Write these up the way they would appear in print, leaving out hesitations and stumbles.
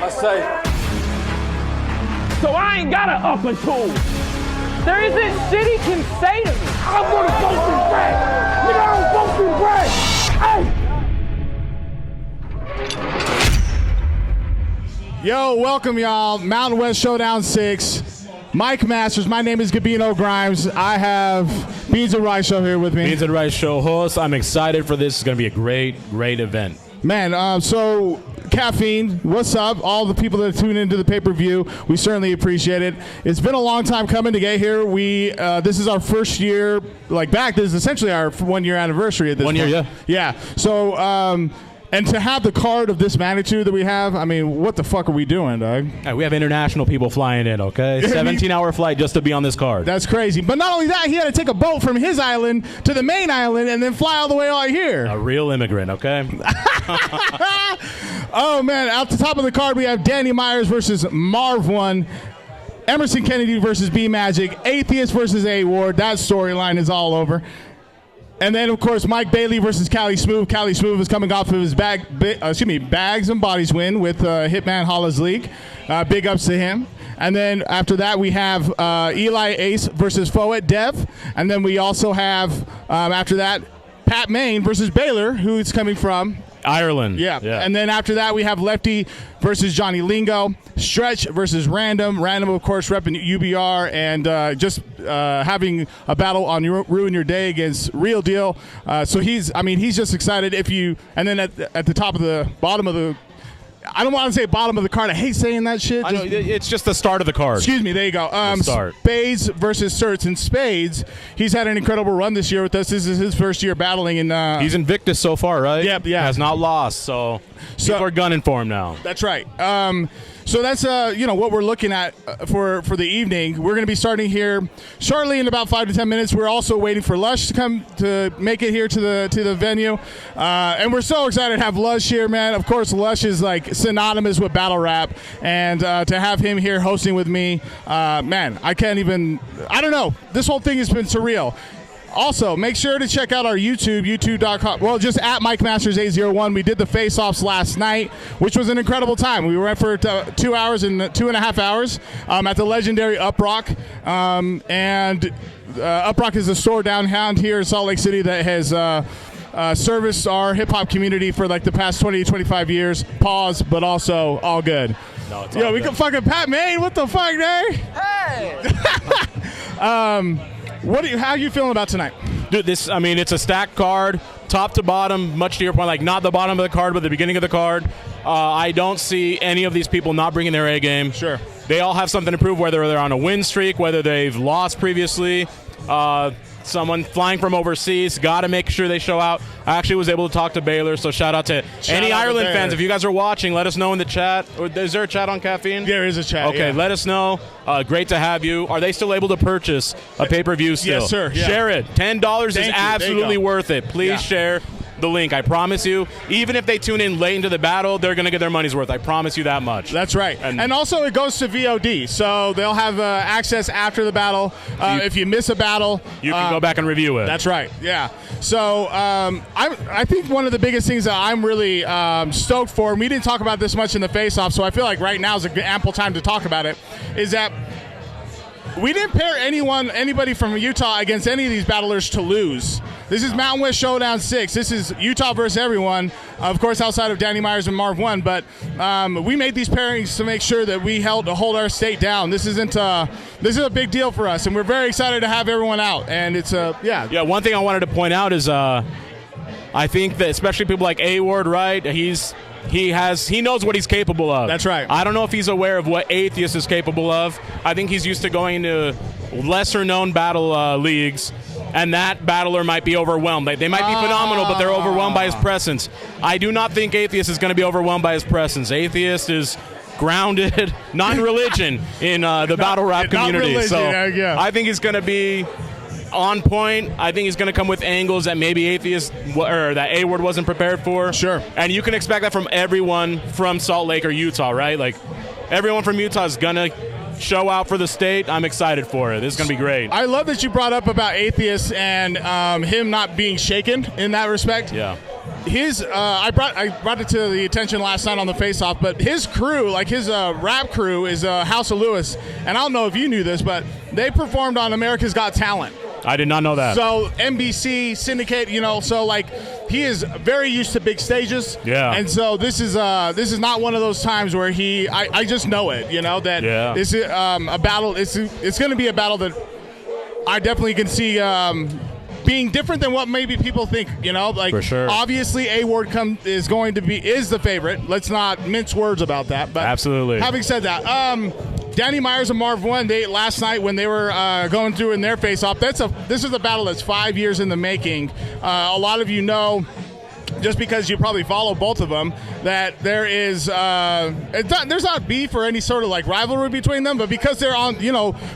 I say. So I ain't got an upper tool. There isn't shit he can say to me. I'm gonna vote for Brad. Nigga, I don't vote for Brad. Hey! Yo, welcome y'all. Mountain West Showdown 6. Mike Masters. My name is Gabino Grhymes. I have Beans and Rice Show here with me. Beans and Rice Show host. I'm excited for this. It's going to be a great event. Man, so Caffeine, what's up? All the people that tune into the pay-per-view, we certainly appreciate it. It's been a long time coming to get here. This is our first year, back. This is essentially our 1 year anniversary at this point. 1 year, yeah. Yeah. So, and to have the card of this magnitude that we have, I mean, what the fuck are we doing, dog? Hey, we have international people flying in, okay? 17-hour flight just to be on this card. That's crazy. But not only that, he had to take a boat from his island to the Maine island and then fly all the way out here. A real immigrant, okay? Oh, man. At the top of the card, we have Danny Myers versus Marv One. Emerson Kennedy versus B Magic. Atheist versus A Ward. That storyline is all over. And then, of course, Mike Bailey versus Cali Smoov. Cali Smoov is coming off of his Bags and Bodies win with Hitman Holla's League. Big ups to him. And then after that, we have Eli Ace versus Foet Dev. And then we also have, after that, Pat Maine versus Balor, who is coming from Ireland. Yeah. And then after that, we have Lefty versus Jonny Lingo. Stretch versus Random. Random, of course, repping UBR and just having a battle on Ruin Your Day against Real Deal. So he's just excited. And then at the top of the bottom of the, I don't want to say bottom of the card. I hate saying that shit. I know, it's just the start of the card. Excuse me. There you go. Spades versus Certs. And Spades, he's had an incredible run this year with us. This is his first year battling. He's invictus so far, right? Yep, yeah. Has not lost, so people are gunning for him now. That's right. So that's what we're looking at for the evening. We're going to be starting here shortly in about 5 to 10 minutes. We're also waiting for Lush to come to make it here to the venue, and we're so excited to have Lush here, man. Of course, Lush is synonymous with battle rap, and to have him here hosting with me, man, I don't know. This whole thing has been surreal. Also, make sure to check out our YouTube, youtube.com. Well, just at MikeMasters801. We did the face-offs last night, which was an incredible time. We went for 2 hours and 2.5 hours at the legendary Uprock. And Uprock is a store downtown here in Salt Lake City that has serviced our hip-hop community for the past 20 to 25 years. Pause, but also all good. No, it's all good. We can fucking Pat Maine. What the fuck, man? Hey! How are you feeling about tonight? Dude, it's a stacked card, top to bottom, much to your point, not the bottom of the card, but the beginning of the card. I don't see any of these people not bringing their A game. Sure. They all have something to prove, whether they're on a win streak, whether they've lost previously. Someone flying from overseas, got to make sure they show out. I actually was able to talk to Balor, so shout out to any Ireland fans. If you guys are watching, let us know in the chat. Is there a chat on Caffeine? There is a chat. Okay, let us know. Great to have you. Are they still able to purchase a pay-per-view still? Yes, sir. Yeah. Share it. $10 is absolutely worth it. Please share the link. I promise you, even if they tune in late into the battle, they're going to get their money's worth. I promise you that much. That's right. And also it goes to VOD, so they'll have access after the battle. If you miss a battle, you can go back and review it. That's right. Yeah. So I think one of the biggest things that I'm really stoked for, and we didn't talk about this much in the face-off, so I feel like right now is an ample time to talk about it, is that we didn't pair anybody from Utah against any of these battlers to lose. This is Mountain West Showdown 6. This is Utah versus everyone, of course, outside of Danny Myers and Marv One. But we made these pairings to make sure that we hold our state down. This is a big deal for us, and we're very excited to have everyone out. And it's Yeah, one thing I wanted to point out is I think that especially people like A Ward, right? He knows what he's capable of. That's right. I don't know if he's aware of what Atheist is capable of. I think he's used to going to lesser-known battle leagues, and that battler might be overwhelmed. They might be phenomenal, but they're overwhelmed by his presence. I do not think Atheist is going to be overwhelmed by his presence. Atheist is grounded, not in religion, in the battle rap community. Religion, so I think he's going to be on point. I think he's going to come with angles that maybe Atheist or that A-Word wasn't prepared for. Sure. And you can expect that from everyone from Salt Lake or Utah, right? Everyone from Utah is going to show out for the state. I'm excited for it. This is going to be great. I love that you brought up about Atheist and him not being shaken in that respect. Yeah. I brought it to the attention last night on the Face Off, but his crew, like his rap crew, is House of Lewis, and I don't know if you knew this, but they performed on America's Got Talent. I did not know that. So NBC syndicate, so like he is very used to big stages. Yeah. And so this is not one of those times where I just know it, that this is a battle. It's going to be a battle that I definitely can see being different than what maybe people think. Like for sure. Obviously A-Ward is the favorite. Let's not mince words about that. But absolutely. Having said that, Danny Myers and Marv won last night when they were going through in their face-off. This is a battle that's 5 years in the making. A lot of you know, just because you probably follow both of them, that there is there's not beef or any sort of like rivalry between them, but because they're on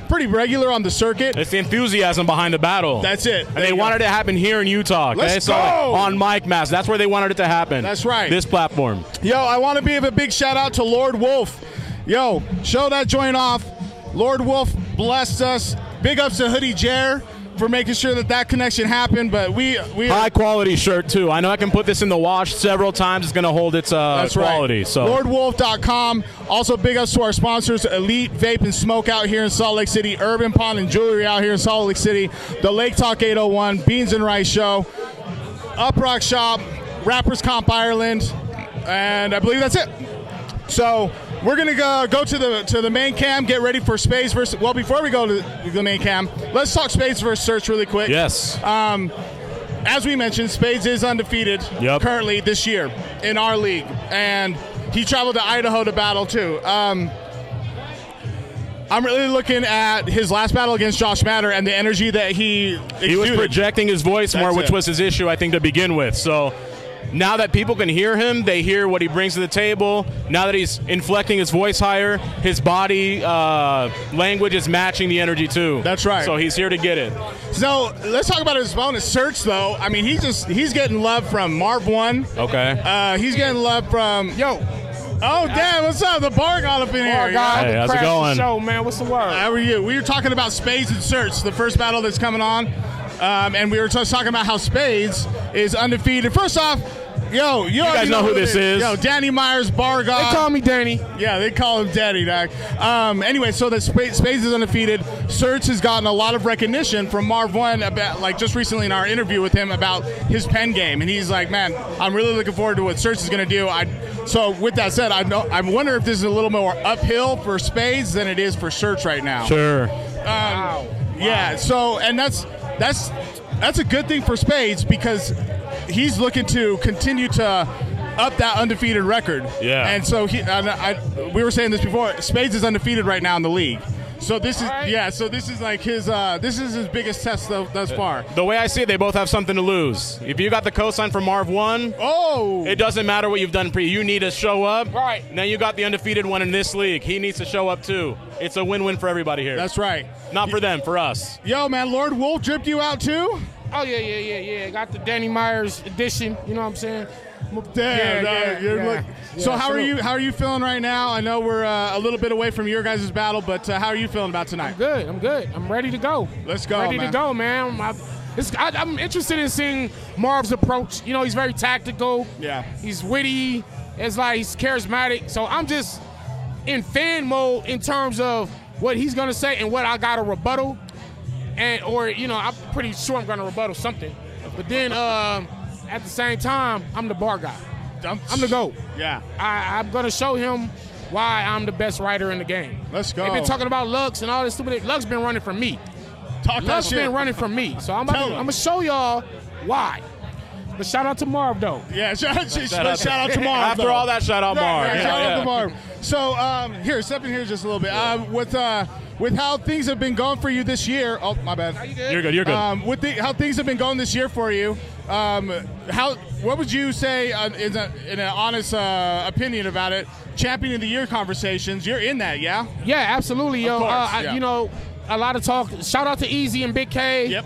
pretty regular on the circuit, it's the enthusiasm behind the battle. That's it. And they wanted it to happen here in Utah. Let's go! So on Mike Mass. That's where they wanted it to happen. That's right. This platform. Yo, I want to give a big shout out to Lord Wolf. Yo, show that joint off. Lord Wolf blessed us. Big ups to Hoodie Jer for making sure that connection happened. But we high quality shirt too. I know I can put this in the wash several times. It's going to hold its quality. Right. So LordWolf.com. Also big ups to our sponsors: Elite Vape and Smoke out here in Salt Lake City, Urban Pond and Jewelry out here in Salt Lake City, the Lake Talk 801, Beans and Rice Show, Uprock Shop, Rappers Comp Ireland, and I believe that's it. So we're gonna go to the main cam, get ready for Spades versus. Well, before we go to the main cam, let's talk Spades versus Certs really quick. Yes. As we mentioned, Spades is undefeated currently this year in our league, and he traveled to Idaho to battle too. I'm really looking at his last battle against Josh Matter and the energy that he exuded. He was projecting his voice more, which was his issue, I think, to begin with. So now that people can hear him, they hear what he brings to the table. Now that he's inflecting his voice higher, his body language is matching the energy too. That's right. So he's here to get it. So let's talk about his opponent, Certs, though. I mean, he's getting love from Marv 1. Okay. He's getting love from Oh, damn, what's up? The bar got up in here. Hey, how's it going? Show, man. What's the word? How are you? We were talking about Spades and Certs, the first battle that's coming on. And we were just talking about how Spades is undefeated. First off, you guys know who this is. Yo, Danny Myers, Bar God. They call me Danny. Yeah, they call him Daddy, dog. Anyway, so the Spades is undefeated. Certs has gotten a lot of recognition from Marv 1 about, like, just recently in our interview with him about his pen game. And he's like, man, I'm really looking forward to what Certs is going to do. So with that said, I wonder if this is a little more uphill for Spades than it is for Certs right now. Sure. Wow. Yeah, so, and that's a good thing for Spades because he's looking to continue to up that undefeated record. Yeah. And so we were saying this before, Spades is undefeated right now in the league. So this is so this is like his biggest test thus far. The way I see it, they both have something to lose. If you got the cosign for Marv 1, it doesn't matter what you've done you need to show up. Right. Now you got the undefeated one in this league. He needs to show up too. It's a win-win for everybody here. That's right. Not for them, for us. Yo, man, Lord Wolf dripped you out too? Oh, yeah. Got the Danny Myers edition, you know what I'm saying? Damn, So how are you feeling right now? I know we're a little bit away from your guys' battle, but how are you feeling about tonight? I'm good. I'm ready to go. Let's go, Ready to go, man. I'm interested in seeing Marv's approach. You know, he's very tactical. Yeah. He's witty. It's like he's charismatic. So I'm just in fan mode in terms of what he's going to say and what I got to rebuttal. I'm pretty sure I'm going to rebuttal something. But then at the same time, I'm the bar guy. I'm the GOAT. Yeah. I'm going to show him why I'm the best writer in the game. Let's go. They've been talking about Lux and all this stupid. Lux been running from me. Lux been running from me. So I'm going to show y'all why. But shout out to Marv, though. Yeah, shout out to Marv. After all that, shout out Marv. Shout out to Marv. So here, step in here just a little bit. With how things have been going for you this year. Oh, my bad. You're good. With how things have been going this year for you, what would you say in an honest opinion about it? Champion of the Year conversations. You're in that, yeah? Yeah, absolutely, yo. Of course, a lot of talk. Shout out to Easy and Big K. Yep.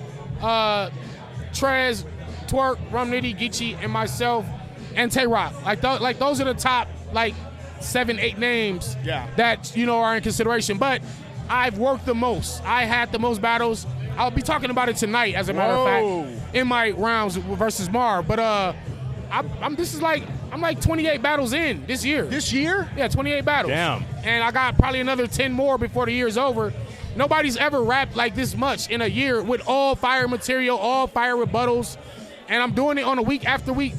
Trez, Twerk, Rum Nitty, Geechee, and myself, and Tay-Rock. Like those are the top 7-8 names that are in consideration. But I've worked the most. I had the most battles. I'll be talking about it tonight, as a matter of fact, in my rounds versus Marv. But I'm 28 battles in this year. This year? Yeah, 28 battles. Damn. And I got probably another 10 more before the year's over. Nobody's ever rapped like this much in a year with all fire material, all fire rebuttals, and I'm doing it on a week after week,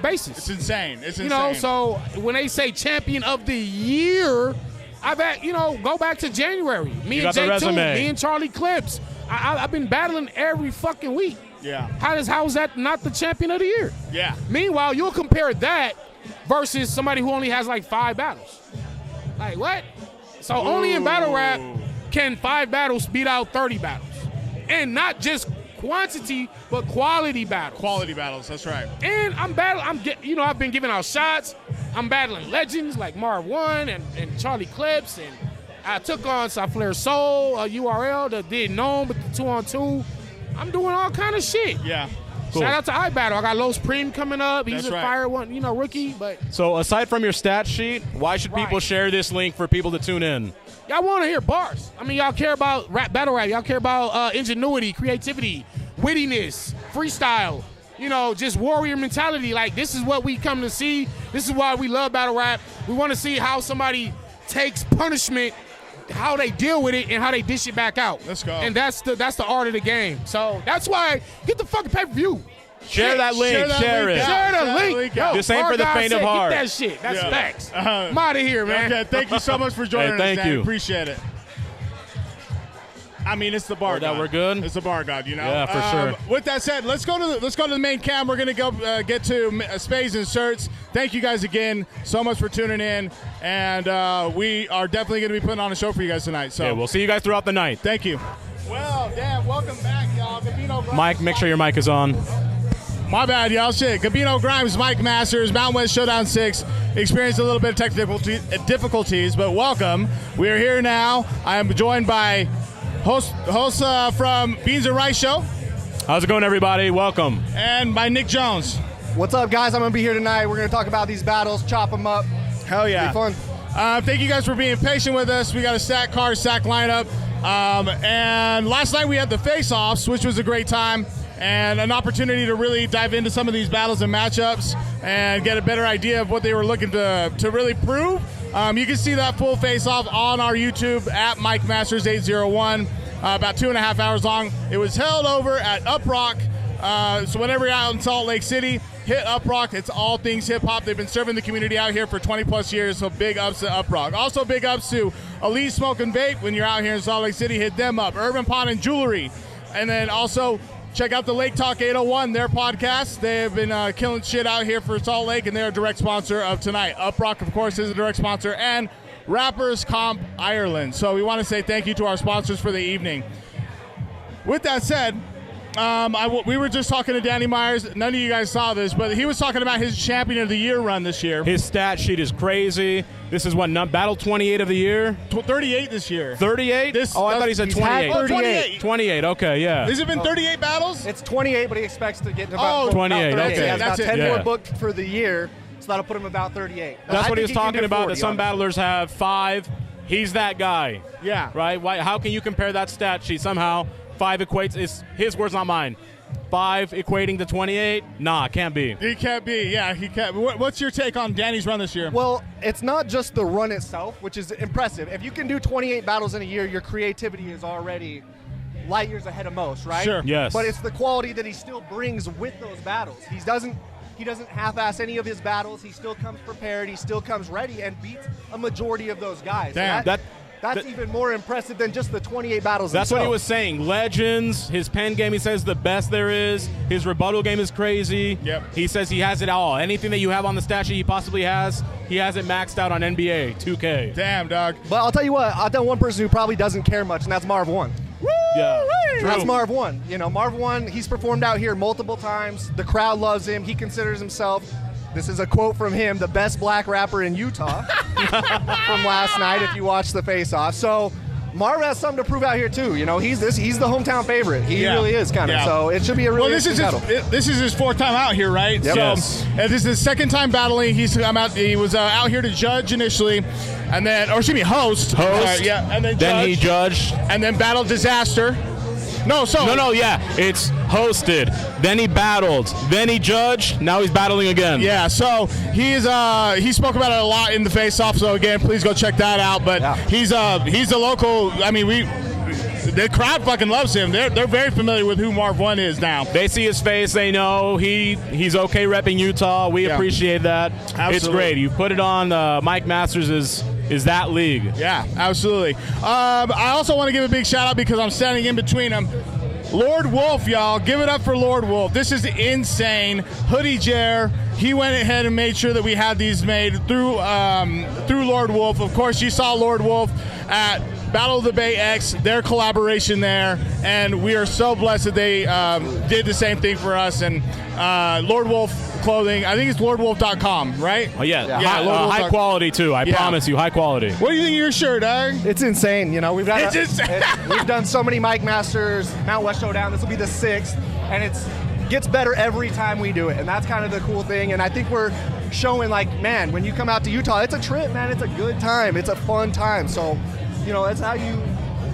basis. It's insane. It's insane. So when they say champion of the year, I've had, go back to January. Me and J2, me and Charlie Clips. I've been battling every fucking week. Yeah. How is that not the champion of the year? Yeah. Meanwhile, you'll compare that versus somebody who only has like 5 battles. Like what? So only in battle rap can 5 battles beat out 30 battles. And not just quantity, but quality battles. Quality battles, that's right. And I've been giving out shots. I'm battling legends like Marv 1 and Charlie Clips, and I took on Safler Soul, URL that did known, but the 2-on-2. I'm doing all kind of shit. Yeah. Cool. Shout out to iBattle. I got Los Preem coming up. He's That's a right. fire one, rookie. But So aside from your stat sheet, why should people share this link for people to tune in? y'all want to hear bars. I mean, y'all care about battle rap. Y'all care about ingenuity, creativity, wittiness, freestyle. Just warrior mentality. Like, this is what we come to see. This is why we love battle rap. We want to see how somebody takes punishment, how they deal with it, and how they dish it back out. Let's go. And that's the art of the game. So that's why get the fucking pay-per-view. Share that link. Share it. Share the link. Yo, this ain't for the faint of heart. Get that shit. That's facts. Uh-huh. I'm out of here, man. Okay, thank you so much for joining us, thank Dan. you. Appreciate it. I mean, it's the bar god. We're good. It's the bar god, Yeah, for sure. With that said, let's go to the main cam. We're gonna go get to Spades and Certs. Thank you guys again so much for tuning in, and we are definitely gonna be putting on a show for you guys tonight. So we'll see you guys throughout the night. thank you. Well, Dan, welcome back, y'all. Gabino Grhymes. Mike, make sure your mic is on. My bad, y'all. Shit. Gabino Grhymes, Mike Masters, Mountain West Showdown 6. Experienced a little bit of technical difficulties, but welcome. We are here now. I am joined by host from Beans and Rice Show. How's it going, everybody? Welcome. And by Nik Jones. What's up, guys? I'm going to be here tonight. We're going to talk about these battles, chop them up. Hell yeah. It'll be fun. Thank you guys for being patient with us. We got a stack lineup. And last night we had the face-offs, which was a great time, and an opportunity to really dive into some of these battles and matchups and get a better idea of what they were looking to really prove. You can see that full face-off on our YouTube at Mike Masters 801, about 2.5 hours long. It was held over at Up Rock. So whenever you're out in Salt Lake City, hit Up Rock. It's all things hip-hop. They've been serving the community out here for 20-plus years, so big ups to Up Rock. Also big ups to Elite Smoke and Vape. When you're out here in Salt Lake City, hit them up. Urban Pawn and Jewelry. And then also check out the Lake Talk 801, their podcast. They have been killing shit out here for Salt Lake, and they're a direct sponsor of tonight. Up Rock, of course, is a direct sponsor, and Rappers Comp Ireland. So we want to say thank you to our sponsors for the evening. With that said, we were just talking to Danny Myers. None of you guys saw this, but he was talking about his Champion of the Year run this year. His stat sheet is crazy. This is what, battle 28 of the year? 38 this year. 38? I thought he said he's 28. had 28. 28, okay, yeah. Has it been 38 battles? It's 28, but he expects to get to about 28, about 30. okay. He has about That's it. 10 Yeah. more booked for the year, so that'll put him about 38. That's I what he think was can talking do about, 40, that some honestly. battlers have 5. He's that guy. Yeah. Right? How can you compare that stat sheet? Somehow 5 equates, it's his words, not mine. 5 equating to 28? Nah, can't be. He can't be. Yeah, he can't. What's your take on Danny's run this year? Well, it's not just the run itself, which is impressive. If you can do 28 battles in a year, your creativity is already light years ahead of most, right? Sure. Yes. But it's the quality that he still brings with those battles. He doesn't half-ass any of his battles. He still comes prepared. He still comes ready and beats a majority of those guys. Damn. So that's even more impressive than just the 28 battles That's what he themselves. was saying. Legends, his pen game, he says the best there is. His rebuttal game is crazy. Yep. He says he has it all. Anything that you have on the stat sheet he possibly has, he has it maxed out on NBA 2K. Damn, dog. But I'll tell you what, I'll tell one person who probably doesn't care much, and that's Marv 1. Yeah. That's True. Marv 1. You know, Marv 1, he's performed out here multiple times. The crowd loves him. He considers himself, this is a quote from him, the best black rapper in Utah from last night if you watch the face-off. So Marv has something to prove out here too. You know, he's the hometown favorite. He Yeah. really is kind of. Yeah. So it should be a really Well, this is interesting battle. this is his 4th time out here, right? Yep. So Yes. this is his 2nd time battling. He was out here to judge initially, and then, or excuse me, host. Yeah, and then Then judge, he judged. and then battle disaster. No, No, yeah. It's hosted, then he battled, then he judged, now he's battling again. Yeah, so he spoke about it a lot in the face-off, so again, please go check that out. But he's a local, I mean, the crowd fucking loves him. They're very familiar with who Marv 1 is now. They see his face, they know he's okay repping Utah. We appreciate that. Absolutely. It's great. You put it on, Mike Masters is that league. Yeah, absolutely. I also want to give a big shout out because I'm standing in between them. Lord Wolf, y'all. Give it up for Lord Wolf. This is insane. Hoodie Jer. He went ahead and made sure that we had these made through Lord Wolf. Of course, you saw Lord Wolf at Battle of the Bay X, their collaboration there, and we are so blessed that they did the same thing for us. And Lord Wolf Clothing, I think it's lordwolf.com, right? Oh, yeah. High quality, too. I promise you, high quality. What do you think of your shirt, Dog? It's insane. You know, we've done so many Mike Masters, Mount West Showdown. This will be the 6th, and it gets better every time we do it, and that's kind of the cool thing. And I think we're showing, like, man, when you come out to Utah, it's a trip, man. It's a good time. It's a fun time. So, you know, that's how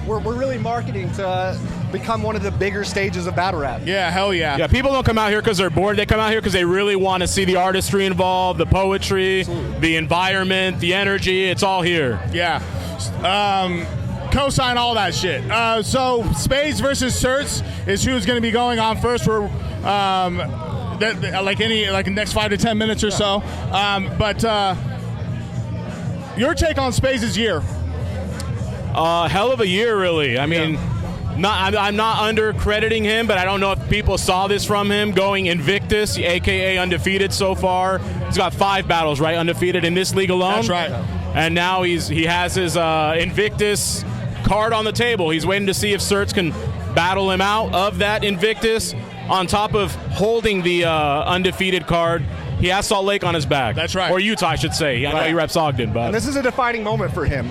we're really marketing to become one of the bigger stages of battle rap. Yeah, hell yeah. Yeah, people don't come out here because they're bored. They come out here because they really want to see the artistry involved, the poetry, the environment, the energy. It's all here. Yeah. Co-sign all that shit. So Spades versus Certs is who's going to be going on first. We're like the next 5 to 10 minutes or so. But your take on Spades' year? Hell of a year, really. I mean, I'm not under-crediting him, but I don't know if people saw this from him going Invictus, a.k.a. undefeated so far. He's got 5 battles, right, undefeated in this league alone. That's right. And now he has his Invictus card on the table. He's waiting to see if Certs can battle him out of that Invictus on top of holding the undefeated card. He has Salt Lake on his back. That's right. Or Utah, I should say. I know he reps Ogden, but... And this is a defining moment for him.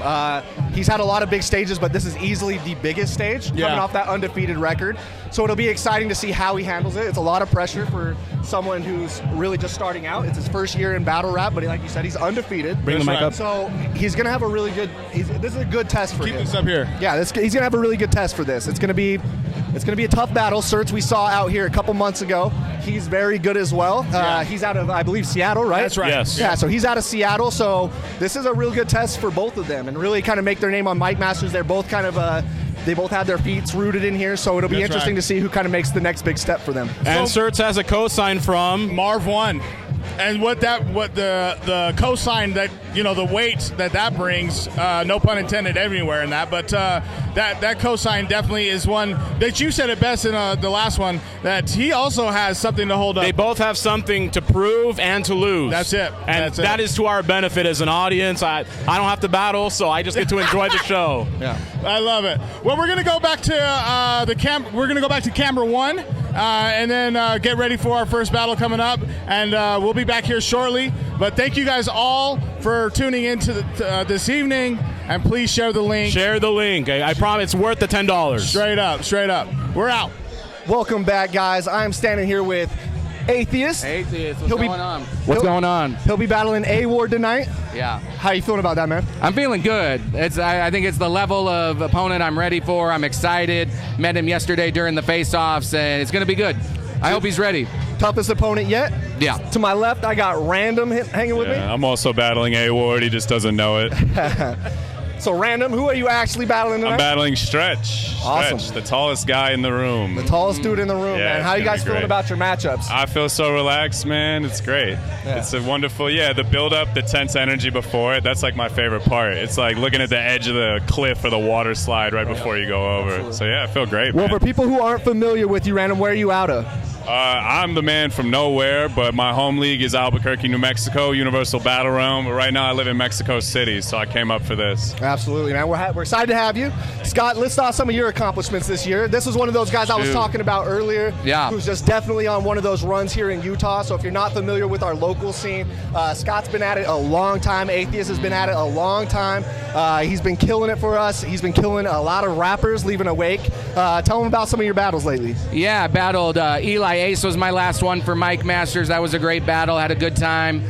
He's had a lot of big stages, but this is easily the biggest stage coming off that undefeated record. So it'll be exciting to see how he handles it. It's a lot of pressure for someone who's really just starting out. It's his first year in battle rap, but like you said, he's undefeated. Bring the mic up. So he's going to have a really good... this is a good test for him. Keep this up here. Yeah, he's going to have a really good test for this. It's going to be a tough battle. Certs we saw out here a couple months ago. He's very good as well. He's out of, I believe, Seattle, right? That's right. Yes. Yeah, so he's out of Seattle. So this is a real good test for both of them and really kind of make their name on Mike Masters. They're both kind of, they both have their feet rooted in here. So it'll be interesting to see who kind of makes the next big step for them. And Certs has a cosign from Marv 1. And what the cosign that, you know, the weight that brings, no pun intended everywhere in that, but that cosign definitely is one that you said it best in the last one, that he also has something to hold up. They both have something to prove and to lose. That's it. And that is to our benefit as an audience. I don't have to battle, so I just get to enjoy the show. Yeah, I love it. Well, we're gonna go back to we're gonna go back to camera 1, and then get ready for our first battle coming up, and we'll be back here shortly. But thank you guys all for tuning in to this evening, and please share the link. Share the link. I promise it's worth the $10. Straight up. We're out. Welcome back, guys. I'm standing here with Atheist. What's going on? What's going on? He'll be battling A-Ward tonight. Yeah. How you feeling about that, man? I'm feeling good. I think it's the level of opponent I'm ready for. I'm excited. Met him yesterday during the face-offs, and it's going to be good. I hope he's ready. Toughest opponent yet? Yeah. To my left, I got Random hanging with me. I'm also battling A-Ward. He just doesn't know it. So, Random, who are you actually battling tonight? I'm battling Stretch. Awesome. Stretch, the tallest guy in the room. The tallest dude in the room, Yeah, man. How it's you gonna guys be feeling great. about your matchups? I feel so relaxed, man. It's great. Yeah. It's a wonderful, the build-up, the tense energy before it, that's like my favorite part. It's like looking at the edge of the cliff or the water slide right before you go over. Absolutely. So, I feel great, Well, man. for people who aren't familiar with you, Random, where are you out of? I'm the man from nowhere, but my home league is Albuquerque, New Mexico, Universal Battle Realm. But right now I live in Mexico City, so I came up for this. Absolutely, man. We're excited to have you. Scott, list off some of your accomplishments this year. This was one of those guys I was talking about earlier. Yeah. Who's just definitely on one of those runs here in Utah. So if you're not familiar with our local scene, Scott's been at it a long time. Atheist has been at it a long time. He's been killing it for us. He's been killing a lot of rappers, leaving a wake. Tell him about some of your battles lately. Yeah, I battled Eli Eli Ace was my last one for Mike Masters. That was a great battle. Had a good time.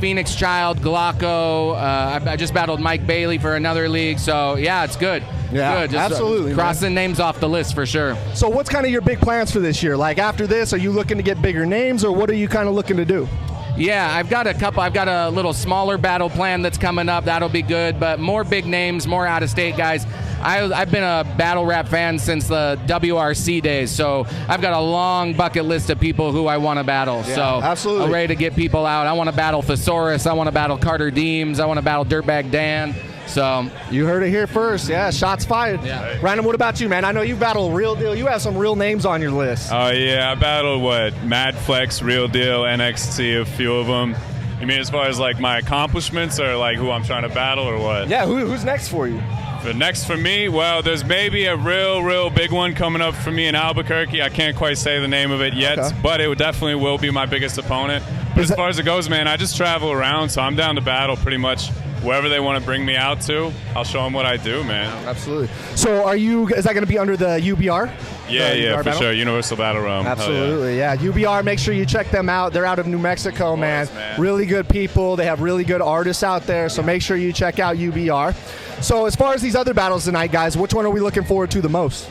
Phoenix Child, Glocko. I just battled Mike Bailey for another league. So, yeah, it's good. Yeah, good. Just, absolutely. Crossing names off the list for sure. So what's kind of your big plans for this year? Like after this, are you looking to get bigger names, or what are you kind of looking to do? Yeah, I've got a couple. I've got a little smaller battle plan that's coming up. That'll be good, but more big names, more out-of-state guys. I've been a battle rap fan since the WRC days, so I've got a long bucket list of people who I want to battle. Yeah, so absolutely. I'm ready to get people out. I want to battle Thesaurus. I want to battle Carter Deems. I want to battle Dirtbag Dan. So you heard it here first. Yeah, shots fired. Yeah. Random, what about you, man? I know you battled Real Deal. You have some real names on your list. Oh, yeah. I battled, Mad Flex, Real Deal, NXT, a few of them. You mean as far as, like, my accomplishments or, like, who I'm trying to battle or what? Yeah, who's next for you? The next for me, well, there's maybe a real big one coming up for me in Albuquerque. I can't quite say the name of it yet, Okay. but it definitely will be my biggest opponent. But as far as it goes, man, I just travel around, so I'm down to battle pretty much wherever they want to bring me out to. I'll show them what I do, man. Absolutely. So is that going to be under the UBR? Yeah, UBR for battle? sure. Universal Battle Realm. Hell Absolutely, yeah. UBR, make sure you check them out. They're out of New Mexico, man. Really good people. They have really good artists out there, so make sure you check out UBR. So as far as these other battles tonight, guys, which one are we looking forward to the most?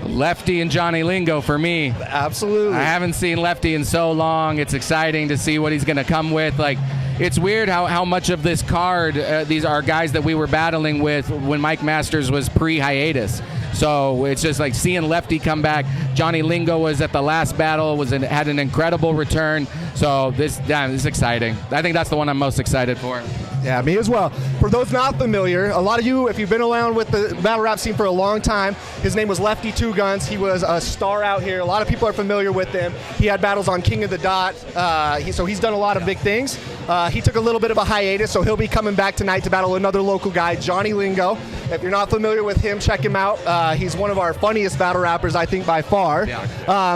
Lefty and Jonny Lingo for me. Absolutely. I haven't seen Lefty in so long. It's exciting to see what he's going to come with. Like, it's weird how much of this card, these are guys that we were battling with when Mike Masters was pre-hiatus. So it's just like seeing Lefty come back. Jonny Lingo was at the last battle, had an incredible return. So this is exciting. I think that's the one I'm most excited for. Yeah, me as well. For those not familiar, a lot of you, if you've been around with the battle rap scene for a long time, his name was Lefty Two Guns. He was a star out here. A lot of people are familiar with him. He had battles on King of the Dot, so he's done a lot of big things. He took a little bit of a hiatus, so he'll be coming back tonight to battle another local guy, Jonny Lingo. If you're not familiar with him, check him out. He's one of our funniest battle rappers, I think, by far.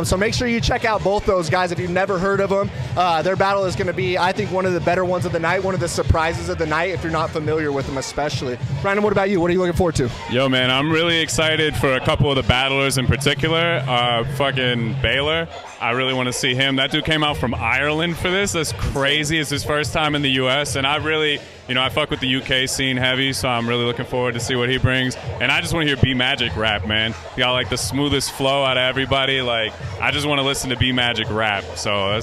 So make sure you check out both those guys if you've never heard of them. Their battle is going to be, I think, one of the better ones of the night, one of the surprises of the night if you're not familiar with them especially. Brandon, what about you? What are you looking forward to? Yo, man, I'm really excited for a couple of the battlers in particular. Fucking Balor. I really want to see him. That dude came out from Ireland for this. That's crazy. It's his first time in the U.S., and I really, I fuck with the UK scene heavy, so I'm really looking forward to see what he brings. And I just want to hear B Magic rap, man. He got like the smoothest flow out of everybody. Like, I just want to listen to B Magic rap. So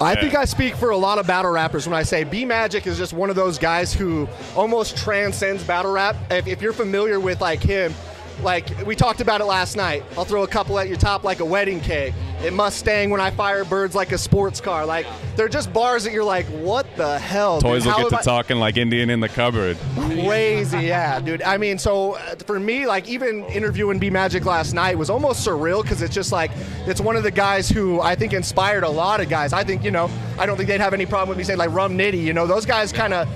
I think I speak for a lot of battle rappers when I say B Magic is just one of those guys who almost transcends battle rap. If you're familiar with like him, like we talked about it last night. I'll throw a couple at your top like a wedding cake. It Mustang when I fire birds like a sports car. Like, they're just bars that you're like, what the hell? Toys dude? will get to talking like Indian in the cupboard. Crazy, yeah, dude. I mean, so for me, like, even interviewing B Magic last night was almost surreal because it's just like, it's one of the guys who I think inspired a lot of guys. I think, I don't think they'd have any problem with me saying like Rum Nitty. Those guys kind of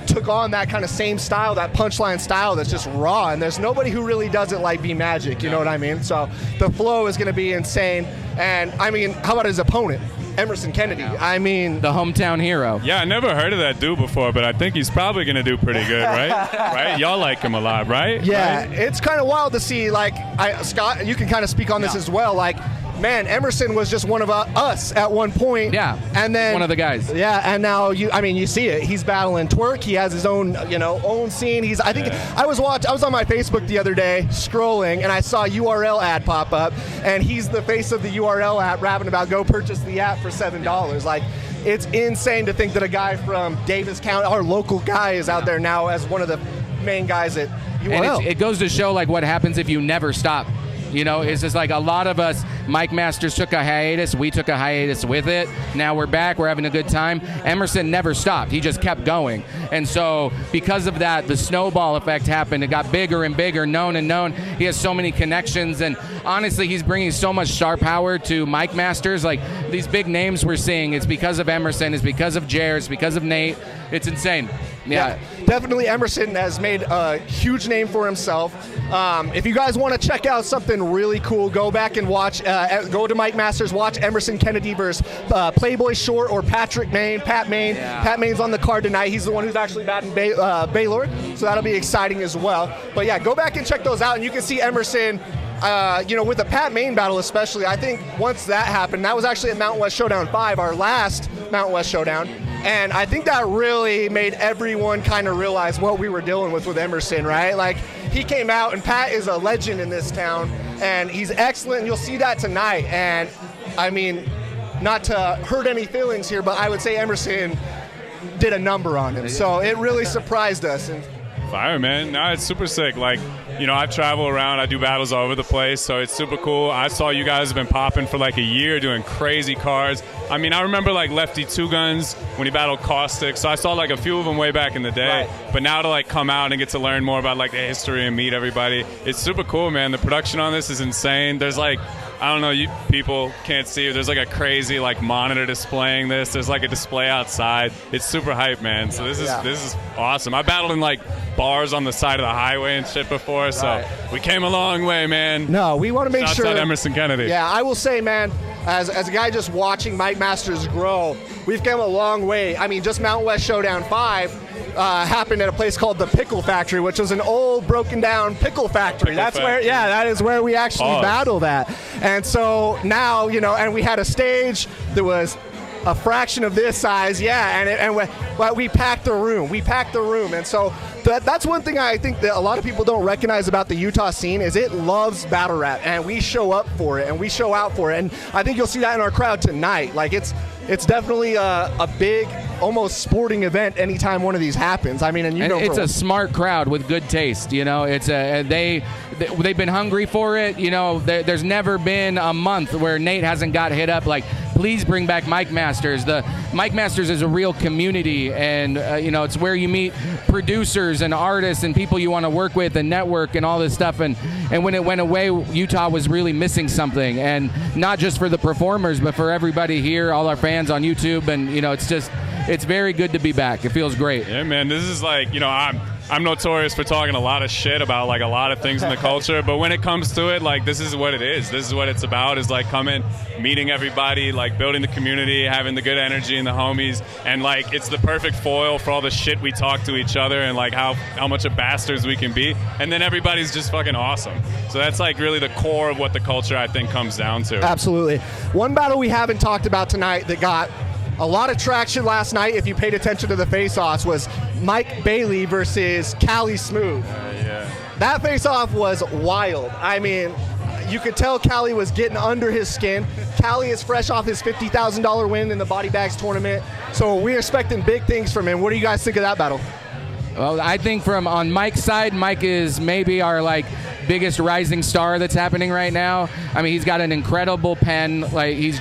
took on that kind of same style, that punchline style that's just raw, and there's nobody who really does it like B Magic, you know what I mean? So the flow is going to be insane. And I mean, how about his opponent, Emerson Kennedy? I mean, the hometown hero. Yeah, I never heard of that dude before, but I think he's probably going to do pretty good, right? Right? Y'all like him a lot, right? Yeah, right? It's kind of wild to see, like, Scott, you can kind of speak on this as well, like, man, Emerson was just one of us at one point. Yeah, and then one of the guys. Yeah, and now you see it. He's battling Twerk. He has his own, own scene. I was on my Facebook the other day scrolling, and I saw a URL ad pop up, and he's the face of the URL app rapping about go purchase the app for $7. Like, it's insane to think that a guy from Davis County, our local guy, is out there now as one of the main guys at URL. And it goes to show like what happens if you never stop. It's just like a lot of us, Mike Masters took a hiatus. We took a hiatus with it. Now we're back. We're having a good time. Emerson never stopped. He just kept going. And so because of that, the snowball effect happened. It got bigger and bigger, known and known. He has so many connections. And honestly, he's bringing so much star power to Mike Masters. Like, these big names we're seeing, it's because of Emerson. It's because of Jer. It's because of Nate. It's insane. Yeah, definitely Emerson has made a huge name for himself. If you guys want to check out something really cool, go back and watch, go to Mike Masters, watch Emerson Kennedy versus Playboy Short or Patrick Maine, Pat Maine. Yeah. Pat Maine's on the card tonight. He's the one who's actually batting Balor, so that'll be exciting as well. But yeah, go back and check those out, and you can see Emerson with the Pat Maine battle especially, I think once that happened, that was actually at Mountain West Showdown 5, our last Mountain West Showdown, and I think that really made everyone kind of realize what we were dealing with Emerson, right? Like, he came out, and Pat is a legend in this town, and he's excellent, and you'll see that tonight, and I mean, not to hurt any feelings here, but I would say Emerson did a number on him, so it really surprised us. And fire, man. No, it's super sick. Like, I travel around. I do battles all over the place, so it's super cool. I saw you guys have been popping for like a year doing crazy cards. I mean, I remember like Lefty Two Guns when he battled Caustic, so I saw like a few of them way back in the day. Right. But now to like come out and get to learn more about like the history and meet everybody, it's super cool, man. The production on this is insane. There's like, I don't know, you people can't see it. There's like a crazy like monitor displaying this. There's like a display outside. It's super hype, man. So this is awesome. I battled in like bars on the side of the highway and shit before, so we came a long way, man. No, we want to make sure. Shouts out Emerson Kennedy. Yeah, I will say, man, as a guy just watching Mike Masters grow, we've come a long way. I mean, just Mountain West Showdown 5 happened at a place called the Pickle Factory, which was an old broken down pickle factory. That is where we actually battled at. And so now, and we had a stage that was a fraction of this size, and we packed the room. And so that's one thing I think that a lot of people don't recognize about the Utah scene is it loves battle rap, and we show up for it, and we show out for it. And I think you'll see that in our crowd tonight. Like, it's definitely a big, almost sporting event anytime one of these happens. I mean, and it's a smart crowd with good taste. It's they've been hungry for it. There's never been a month where Nate hasn't got hit up like, please bring back Mike Masters. The Mike Masters is a real community, and it's where you meet producers and artists and people you want to work with and network and all this stuff. And when it went away, Utah was really missing something, and not just for the performers, but for everybody here, all our fans on YouTube. And it's very good to be back. It feels great. Yeah, man. This is like, I'm notorious for talking a lot of shit about like a lot of things in the culture, but when it comes to it, like, this is what it is. This is what it's about, is like coming, meeting everybody, like building the community, having the good energy and the homies, and like it's the perfect foil for all the shit we talk to each other and like how much of bastards we can be, and then everybody's just fucking awesome. So that's like really the core of what the culture, I think, comes down to. Absolutely. One battle we haven't talked about tonight that got a lot of traction last night, if you paid attention to the face-offs, was Mike Bailey versus Cali Smoov. That face-off was wild. I mean, you could tell Cali was getting under his skin. Cali is fresh off his $50,000 win in the Body Bags tournament, so we're expecting big things from him. What do you guys think of that battle? Well, I think on Mike's side, Mike is maybe our biggest rising star that's happening right now. I mean, he's got an incredible pen. Like, he's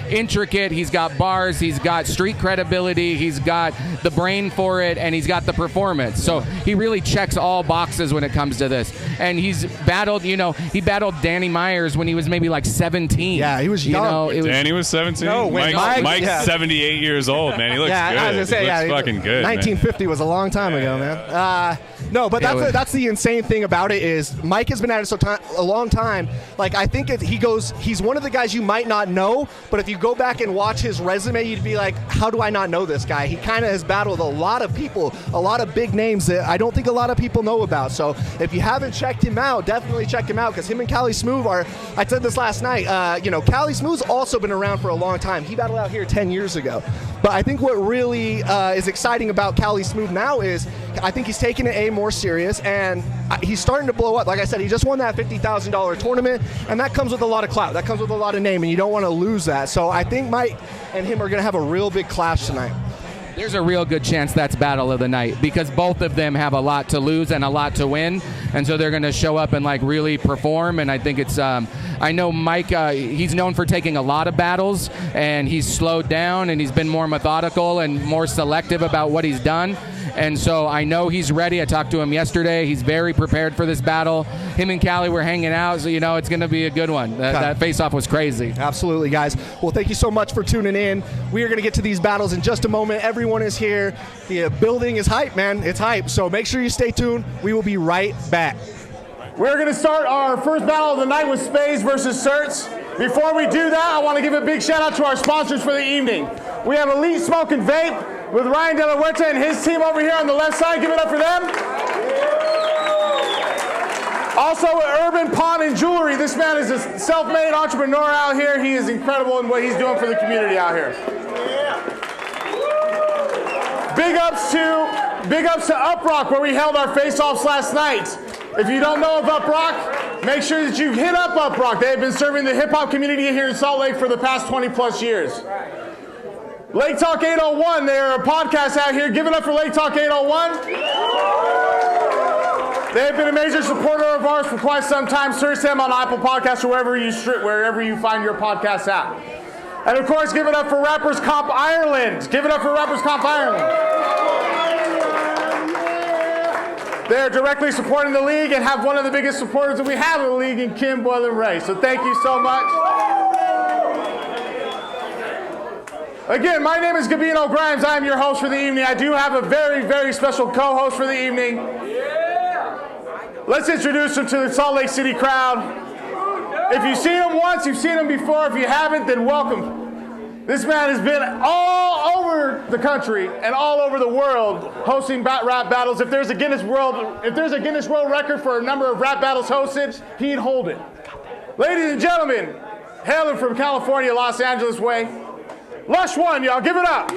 intricate. He's got bars. He's got street credibility. He's got the brain for it, and he's got the performance. So he really checks all boxes when it comes to this. And he's battled, he battled Danny Myers when he was maybe like 17. Yeah, he was young. Danny was 17? No, Mike's 78 years old, man. He looks good. I was gonna say, he looks fucking good. 1950 was a long time ago, man. No, but that's the insane thing about it is Mike has been at it a long time. Like, I think he's one of the guys you might not know, but if you go back and watch his resume, you'd be like, how do I not know this guy? He kind of has battled a lot of people, a lot of big names that I don't think a lot of people know about. So if you haven't checked him out, definitely check him out, because him and Cali Smoov I said this last night, Cali Smoov's also been around for a long time. He battled out here 10 years ago. But I think what really is exciting about Cali Smoov now is I think he's taking it more serious, and he's starting to blow up. Like I said, he just won that $50,000 tournament, and that comes with a lot of clout. That comes with a lot of name, and you don't want to lose that. So I think Mike and him are going to have a real big clash tonight. There's a real good chance that's battle of the night, because both of them have a lot to lose and a lot to win, and so they're going to show up and really perform. And I think it's I know Mike, he's known for taking a lot of battles, and he's slowed down and he's been more methodical and more selective about what he's done. And so I know he's ready. I talked to him yesterday. He's very prepared for this battle. Him and Cali were hanging out, so it's going to be a good one. That face-off was crazy. Absolutely, guys. Well, thank you so much for tuning in. We are going to get to these battles in just a moment. Everyone is here. The building is hype, man. It's hype. So make sure you stay tuned. We will be right back. We're going to start our first battle of the night with Space versus Certs. Before we do that, I want to give a big shout out to our sponsors for the evening. We have Elite Smoke and Vape with Ryan De La Huerta and his team over here on the left side. Give it up for them. Also, Urban Pawn and Jewelry. This man is a self-made entrepreneur out here. He is incredible in what he's doing for the community out here. Big ups to Uprock, where we held our face-offs last night. If you don't know of Uprock, make sure that you hit up Uprock. They have been serving the hip-hop community here in Salt Lake for the past 20-plus years. Lake Talk 801, they're a podcast out here. Give it up for Lake Talk 801. They've been a major supporter of ours for quite some time. Search them on Apple Podcasts or wherever you find your podcasts at. And of course, give it up for Rappers Comp Ireland. Give it up for Rappers Comp Ireland. They're directly supporting the league and have one of the biggest supporters that we have in the league in Kim Boyle and Ray. So thank you so much. Again, my name is Gabino Grhymes. I am your host for the evening. I do have a very, very special co-host for the evening. Let's introduce him to the Salt Lake City crowd. If you've seen him once, you've seen him before. If you haven't, then welcome. This man has been all over the country and all over the world hosting rap battles. If there's a Guinness World Record for a number of rap battles hosted, he'd hold it. Ladies and gentlemen, hailing from California, Los Angeles way, Lush One, y'all, give it up.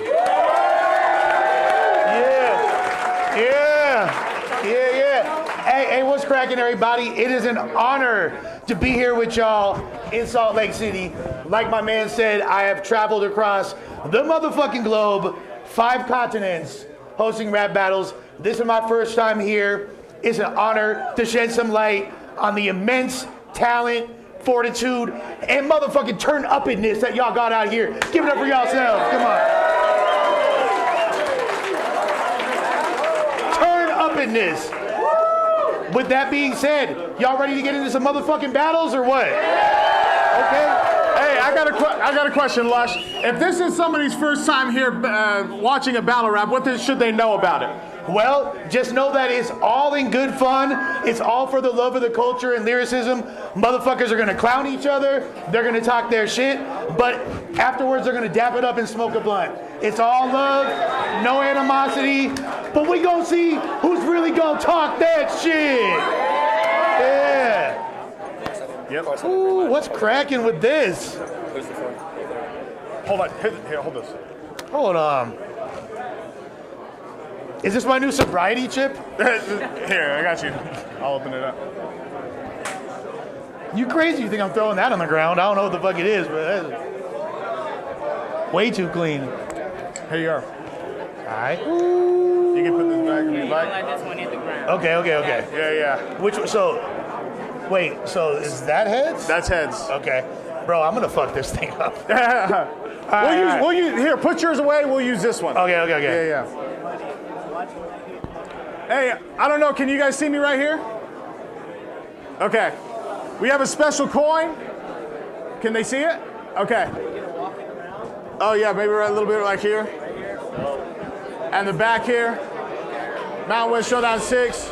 Hey, what's cracking, everybody? It is an honor to be here with y'all in Salt Lake City. Like my man said, I have traveled across the motherfucking globe, 5 continents, hosting rap battles. This is my first time here. It's an honor to shed some light on the immense talent, fortitude, and motherfucking turn-uppedness that y'all got out here. Give it up for yourselves. Come on. Turn-uppedness. With that being said, y'all ready to get into some motherfucking battles or what? Okay. Hey, I got a question, Lush. If this is somebody's first time here watching a battle rap, what should they know about it? Well, just know that it's all in good fun. It's all for the love of the culture and lyricism. Motherfuckers are gonna clown each other. They're gonna talk their shit. But afterwards, they're gonna dap it up and smoke a blunt. It's all love, no animosity. But we gonna see who's really gonna talk that shit. Yeah. Yep. Ooh, what's cracking with this? Hold on. Here, hold this. Hold on. Is this my new sobriety chip? Here, I got you. I'll open it up. You crazy? You think I'm throwing that on the ground? I don't know what the fuck it is, but that's way too clean. Here you are. All right. You can put this back in your bike. Let this one hit the ground. Okay. Yeah. Which wait, so is that heads? That's heads. Okay. Bro, I'm gonna fuck this thing up. We'll use here, put yours away, we'll use this one. Okay. Yeah. Hey, I don't know, can you guys see me right here? Okay. We have a special coin. Can they see it? Okay. Oh yeah, maybe right a little bit like here. And the back here. Mountain West Showdown 6.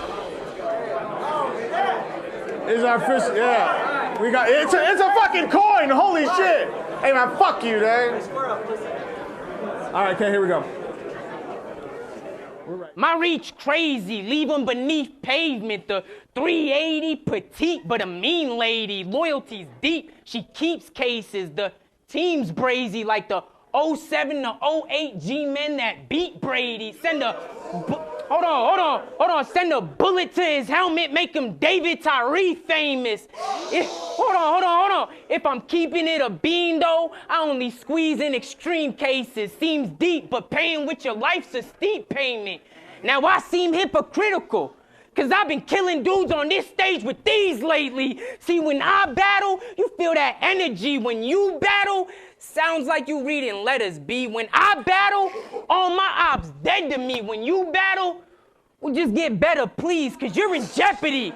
Is our first, yeah. We got it's a fucking coin, holy shit. Hey man, fuck you, Dave. All right, okay, here we go. My reach crazy, leave them beneath pavement. The 380 petite, but a mean lady. Loyalty's deep, she keeps cases. The team's brazy like the 07 to 08 G-men that beat Brady. Send a, hold on. Send a bullet to his helmet, make him David Tyree famous. Hold on. If I'm keeping it a bean though, I only squeeze in extreme cases. Seems deep, but paying with your life's a steep payment. Now I seem hypocritical, cause I've been killing dudes on this stage with these lately. See, when I battle, you feel that energy. When you battle, sounds like you reading letters, B. When I battle, all my ops dead to me. When you battle, well, just get better, please, cause you're in jeopardy.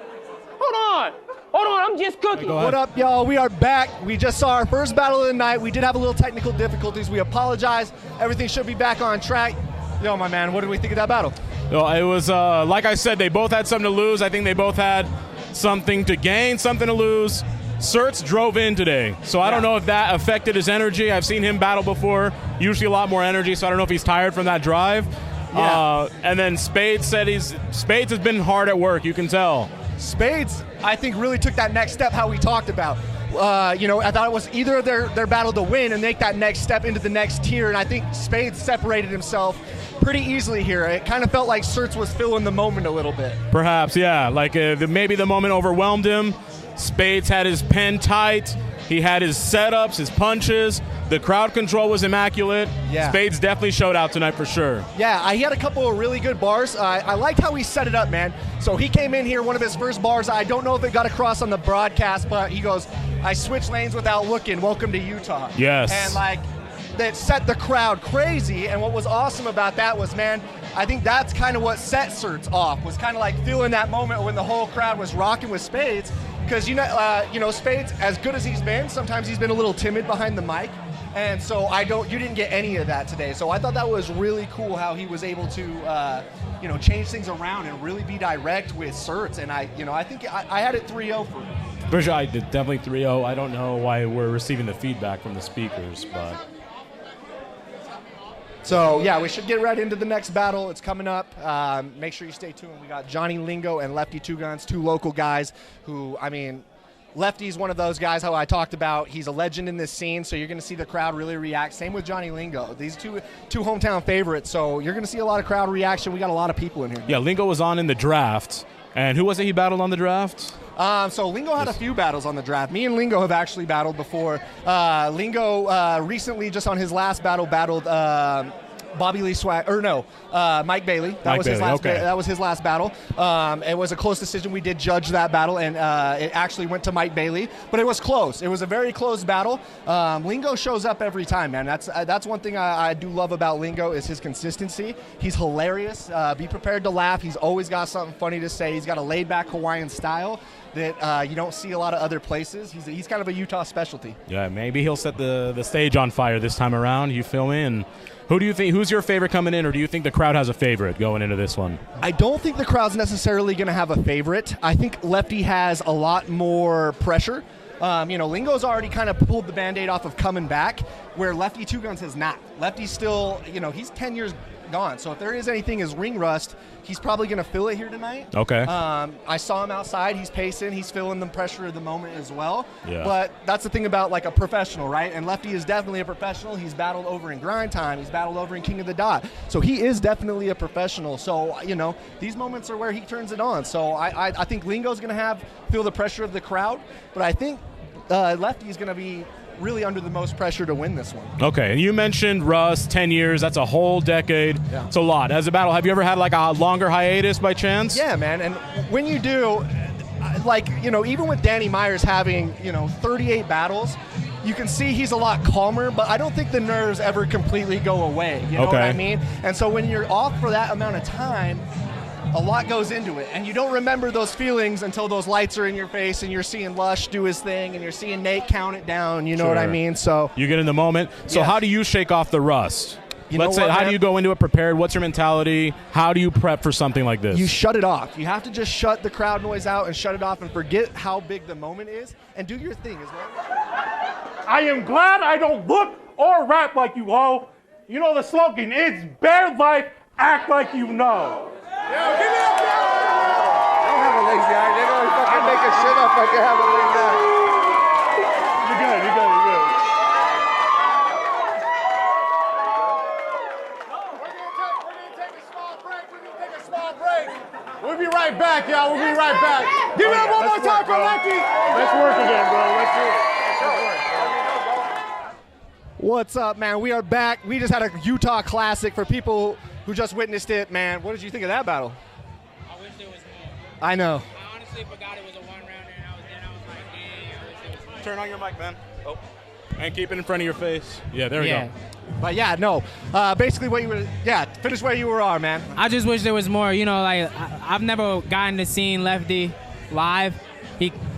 Hold on, I'm just cooking. What up, y'all? We are back. We just saw our first battle of the night. We did have a little technical difficulties. We apologize. Everything should be back on track. Yo, my man, what did we think of that battle? Well, it was, like I said, they both had something to lose. I think they both had something to gain, something to lose. Certs drove in today, so I don't know if that affected his energy. I've seen him battle before, usually a lot more energy, so I don't know if he's tired from that drive. Yeah. And then Spades said Spades has been hard at work, you can tell. Spades, I think, really took that next step, how we talked about. I thought it was either their battle to win and make that next step into the next tier, and I think Spades separated himself pretty easily here. It kind of felt like Certs was filling the moment a little bit. Perhaps, yeah. Like maybe the moment overwhelmed him. Spades had his pen tight. He had his setups, his punches. The crowd control was immaculate. Yeah. Spades definitely showed out tonight for sure. Yeah, he had a couple of really good bars. I liked how he set it up, man. So he came in here, one of his first bars, I don't know if it got across on the broadcast, but he goes, I switched lanes without looking. Welcome to Utah. Yes. And that set the crowd crazy. And what was awesome about that was, man, I think that's kind of what set Certs off, was kind of like feeling that moment when the whole crowd was rocking with Spades. Because, Spades, as good as he's been, sometimes he's been a little timid behind the mic. And so you didn't get any of that today. So I thought that was really cool how he was able to, change things around and really be direct with Certs. And I think I had it 3-0 for him. For sure, I did definitely 3-0. I don't know why we're receiving the feedback from the speakers, but. So, yeah, we should get right into the next battle. It's coming up. Make sure you stay tuned. We got Jonny, Lingo, and Lefty Two Guns, two local guys who, Lefty's one of those guys how I talked about. He's a legend in this scene, so you're going to see the crowd really react. Same with Jonny Lingo. These two hometown favorites, so you're going to see a lot of crowd reaction. We got a lot of people in here. Yeah, Lingo was on in the draft. And who was it he battled on the draft? So Lingo had a few battles on the draft. Me and Lingo have actually battled before. Lingo recently, just on his last battle, battled Bobby Lee Mike Bailey. That was his last battle. It was a close decision. We did judge that battle, and it actually went to Mike Bailey. But it was close. It was a very close battle. Lingo shows up every time, man. That's one thing I do love about Lingo is his consistency. He's hilarious. Be prepared to laugh. He's always got something funny to say. He's got a laid-back Hawaiian style that you don't see a lot of other places. He's kind of a Utah specialty. Yeah, maybe he'll set the stage on fire this time around. You feel me? And who do you think? Who's your favorite coming in, or do you think the crowd has a favorite going into this one? I don't think the crowd's necessarily going to have a favorite. I think Lefty has a lot more pressure. Lingo's already kind of pulled the Band-Aid off of coming back, where Lefty Two Guns has not. Lefty's still, he's 10 years gone. So if there is anything as ring rust, he's probably going to feel it here tonight. Okay. I saw him outside. He's pacing. He's feeling the pressure of the moment as well. Yeah. But that's the thing about like a professional, right? And Lefty is definitely a professional. He's battled over in Grind Time. He's battled over in King of the Dot. So he is definitely a professional. So, these moments are where he turns it on. So I think Lingo's going to feel the pressure of the crowd. But I think Lefty's going to be really under the most pressure to win this one. Okay, and you mentioned Russ, 10 years, that's a whole decade. Yeah. It's a lot. As a battle, have you ever had like a longer hiatus by chance? Yeah, man, and when you do, even with Danny Myers having, 38 battles, you can see he's a lot calmer, but I don't think the nerves ever completely go away, you know what I mean? And so when you're off for that amount of time, a lot goes into it, and you don't remember those feelings until those lights are in your face and you're seeing Lush do his thing and you're seeing Nate count it down, you know what I mean? So you get in the moment. So how do you shake off the rust? Let's say, how do you go into it prepared? What's your mentality? How do you prep for something like this? You shut it off. You have to just shut the crowd noise out and shut it off and forget how big the moment is and do your thing as well. I am glad I don't look or rap like you ho. You know the slogan, it's bare life, act like you know. Yo, give me up, yo! Don't have a lazy eye. They're going to fucking make a shit up like you have a lazy eye. You're good, you're good, you're good. We're going to take a small break. We're going to take a small break. We'll be right back, y'all. We'll be right back. Give it up one more time for Lefty. Let's work again, bro. Let's do it. What's up, man? We are back. We just had a Utah Classic for people who just witnessed it, man. What did you think of that battle? I wish there was more. I know. I honestly forgot it was a one-rounder, and I was like, dang, I wish there was more. Turn on your mic, man. Oh. And keep it in front of your face. Yeah, there we go. But yeah, no. Basically what you were, finish where you were, man. I just wish there was more. I've never gotten to see Lefty live.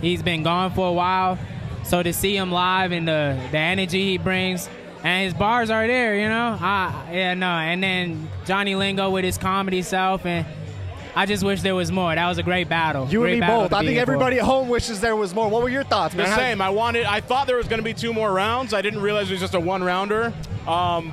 He's been gone for a while. So to see him live and the energy he brings, and his bars are there, And then Jonny Lingo with his comedy self, and I just wish there was more. That was a great battle. You and me both. I think everybody at home wishes there was more. What were your thoughts, man? The same. I thought there was going to be 2 more rounds. I didn't realize it was just a 1-rounder.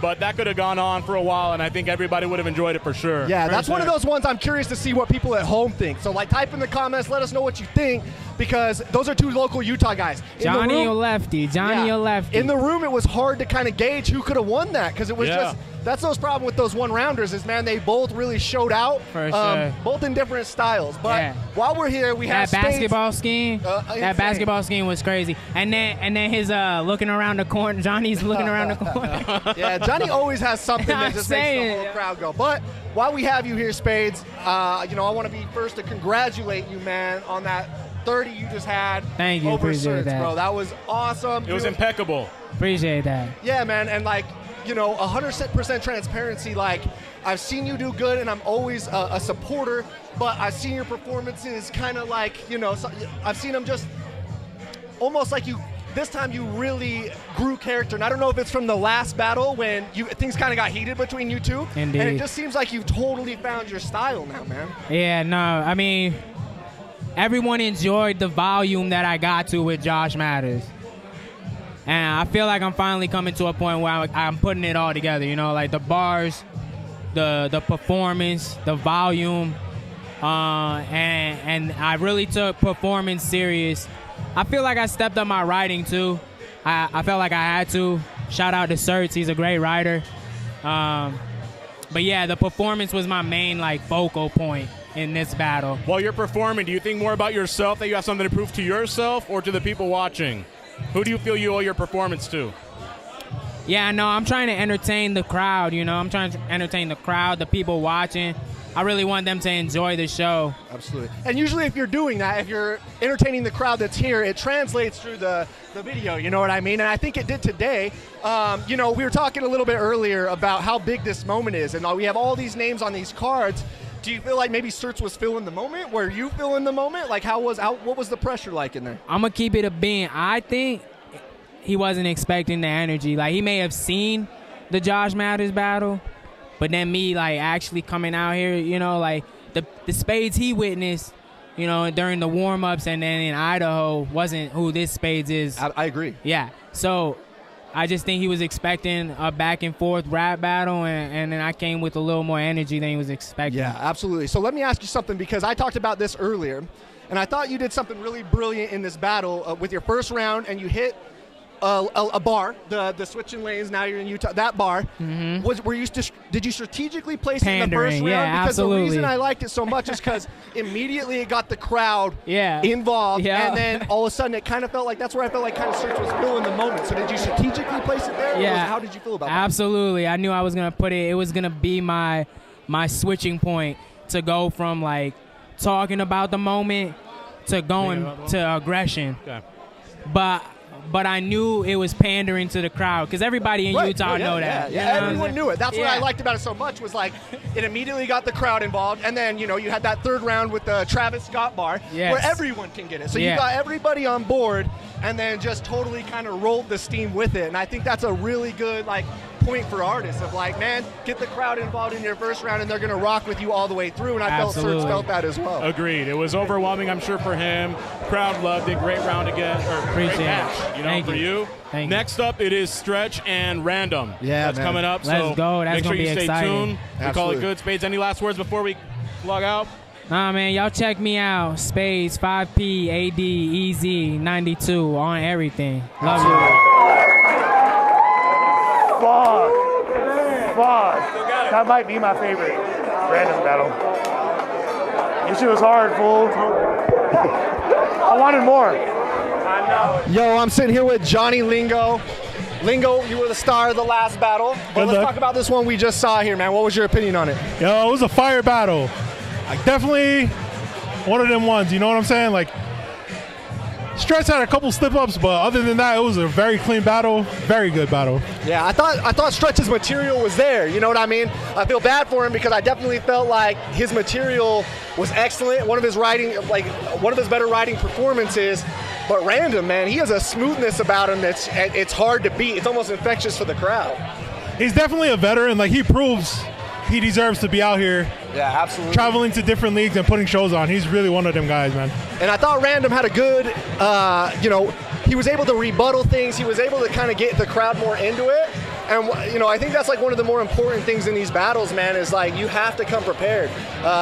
But that could have gone on for a while, and I think everybody would have enjoyed it for sure. Yeah, that's one of those ones I'm curious to see what people at home think. So, like, type in the comments, let us know what you think, because those are two local Utah guys. Johnny or Lefty. Johnny or Lefty. In the room, it was hard to kind of gauge who could have won that, because it was just, that's those problem with those one-rounders is, man, they both really showed out. For sure. Both in different styles. But while we're here, we have that basketball scheme. That basketball scheme was crazy. And then his looking around the corner. Johnny's looking around the corner. Yeah, Johnny always has something that just makes the whole crowd go. But while we have you here, Spades, I want to be first to congratulate you, man, on that 30 you just had. Thank you. Over Appreciate Certs, that. bro. That was awesome. It was impeccable. Appreciate that. Yeah, man, and 100% transparency. Like, I've seen you do good, and I'm always a supporter, but I've seen your performances kind of like, I've seen them just almost like you. This time you really grew character, and I don't know if it's from the last battle when things kind of got heated between you two. Indeed. And it just seems like you've totally found your style now, man. Yeah, no, I mean, everyone enjoyed the volume that I got to with Josh Matters. And I feel like I'm finally coming to a point where I'm putting it all together, like the bars, the performance, the volume, and I really took performance serious. I feel like I stepped up my writing too. I felt like I had to. Shout out to Certs, he's a great writer. But yeah, the performance was my main focal point in this battle. While you're performing, do you think more about yourself, that you have something to prove to yourself or to the people watching? Who do you feel you owe your performance to? Yeah, no, I'm trying to entertain the crowd, I'm trying to entertain the crowd, the people watching. I really want them to enjoy the show. Absolutely. And usually if you're doing that, if you're entertaining the crowd that's here, it translates through the video, you know what I mean? And I think it did today. We were talking a little bit earlier about how big this moment is, and we have all these names on these cards. Do you feel like maybe Certs was feeling the moment? Were you feeling the moment? Like, what was the pressure like in there? I'm going to keep it a bean. I think he wasn't expecting the energy. Like, he may have seen the Josh Matters battle, but then me, actually coming out here, the Spades he witnessed, during the warm-ups and then in Idaho wasn't who this Spades is. I agree. Yeah. So I just think he was expecting a back-and-forth rap battle, and then I came with a little more energy than he was expecting. Yeah, absolutely. So let me ask you something, because I talked about this earlier, and I thought you did something really brilliant in this battle with your first round, and you hit a bar, the switching lanes. Now you're in Utah. That bar did you strategically place it in the first round? Yeah, because absolutely. the reason I liked it so much is because immediately it got the crowd involved, and then all of a sudden it kind of felt like that's where I felt like kind of Certs was feeling the moment. So did you strategically place it there? Yeah. How did you feel about that? Absolutely. I knew I was gonna put it. It was gonna be my switching point to go from talking about the moment to going to aggression. Okay. But I knew it was pandering to the crowd, because everybody in Utah know that. Yeah, everyone knew it. That's what I liked about it so much, was it immediately got the crowd involved, and then you had that third round with the Travis Scott bar where everyone can get it. So you got everybody on board, and then just totally kind of rolled the steam with it. And I think that's a really good point for artists of man, get the crowd involved in your first round, and they're going to rock with you all the way through. And I felt Certs felt that as well. Agreed. It was overwhelming, I'm sure, for him. Crowd loved it. Great round again. Great match. Thank you. Next up, it is Stretch and Random. Yeah, that's coming up. Let's go. That's make sure gonna you be stay exciting. tuned. We call it good. Spades, any last words before we log out? Nah, man, y'all check me out. Spades 5P AD EZ 92 on everything. Love you. Fuck. That might be my favorite Random battle. This shit was hard, fool. I wanted more. Yo, I'm sitting here with Jonny Lingo. Lingo, you were the star of the last battle. But let's talk about this one we just saw here, man. What was your opinion on it? Yo, it was a fire battle. Definitely one of them ones, you know what I'm saying? Stretch had a couple slip-ups, but other than that, it was a very clean battle, very good battle. Yeah, I thought Stretch's material was there, you know what I mean? I feel bad for him because I definitely felt like his material was excellent. One of his better writing performances. But Random, man, he has a smoothness about him it's hard to beat. It's almost infectious for the crowd. He's definitely a veteran. He proves he deserves to be out here. Yeah, absolutely. Traveling to different leagues and putting shows on. He's really one of them guys, man. And I thought Random had a good, he was able to rebuttal things. He was able to kind of get the crowd more into it. And I think that's like one of the more important things in these battles, man, is like you have to come prepared.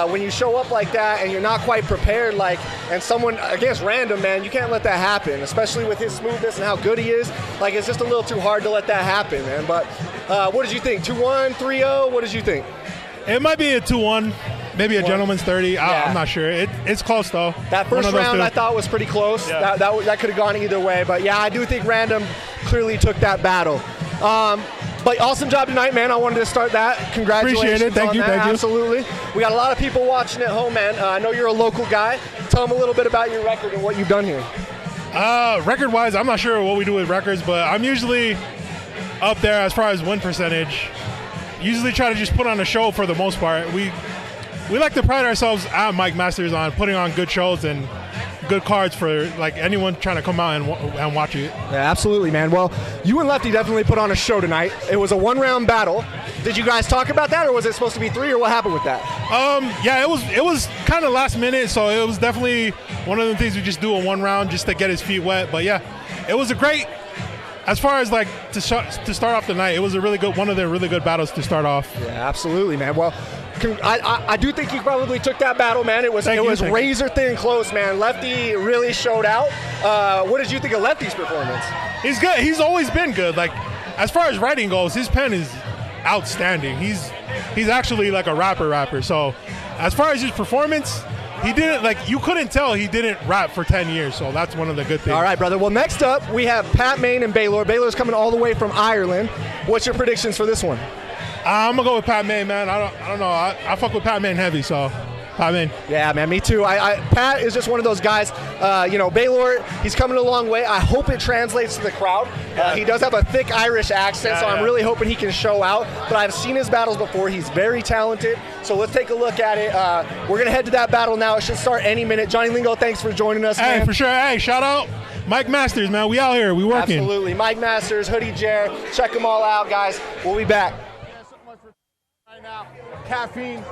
When you show up like that and you're not quite prepared, and someone against Random, man, you can't let that happen, especially with his smoothness and how good he is. Like, it's just a little too hard to let that happen, man. But what did you think? 2-1, 3-0? What did you think? It might be a 2-1. Maybe a gentleman's 30. Yeah. I'm not sure. It's close, though. That first round I thought was pretty close. Yeah. That could have gone either way. But, yeah, I do think Random clearly took that battle. But awesome job tonight, man. I wanted to start that. Congratulations. Appreciate it. Thank you. Absolutely. We got a lot of people watching at home, man. I know you're a local guy. Tell them a little bit about your record and what you've done here. Record-wise, I'm not sure what we do with records, but I'm usually up there as far as win percentage. Usually try to just put on a show for the most part. We like to pride ourselves at Mike Masters on putting on good shows and good cards for like anyone trying to come out and watch it. Yeah, absolutely, man. Well, you and Lefty definitely put on a show tonight. It was a 1-round battle. Did you guys talk about that, or was it supposed to be 3, or what happened with that? Yeah, it was kind of last minute, so it was definitely one of the things we just do in 1 round just to get his feet wet. But yeah, it was a great. As far as like to start off the night, it was one of the really good battles to start off. Yeah, absolutely, man. Well, I do think you probably took that battle, man. It was razor thin close, man. Lefty really showed out. What did you think of Lefty's performance? He's good. He's always been good. Like, as far as writing goes, his pen is outstanding. He's actually like a rapper. So, as far as his performance, he didn't, you couldn't tell he didn't rap for 10 years, so that's one of the good things. All right, brother. Well, next up, we have Pat, Maine, and Balor. Balor's coming all the way from Ireland. What's your predictions for this one? I'm going to go with Pat Maine, man. I don't know. I fuck with Pat Maine heavy, so Pat Maine. Yeah, man, me too. Pat is just one of those guys. Balor, he's coming a long way. I hope it translates to the crowd. He does have a thick Irish accent, so I'm really hoping he can show out. But I've seen his battles before. He's very talented. So let's take a look at it. We're going to head to that battle now. It should start any minute. Jonny Lingo, thanks for joining us, man. Hey, for sure. Hey, shout out Mike Masters, man. We out here. We working. Absolutely. Mike Masters, Hoodie Jer. Check them all out, guys. We'll be back. Right now, caffeine.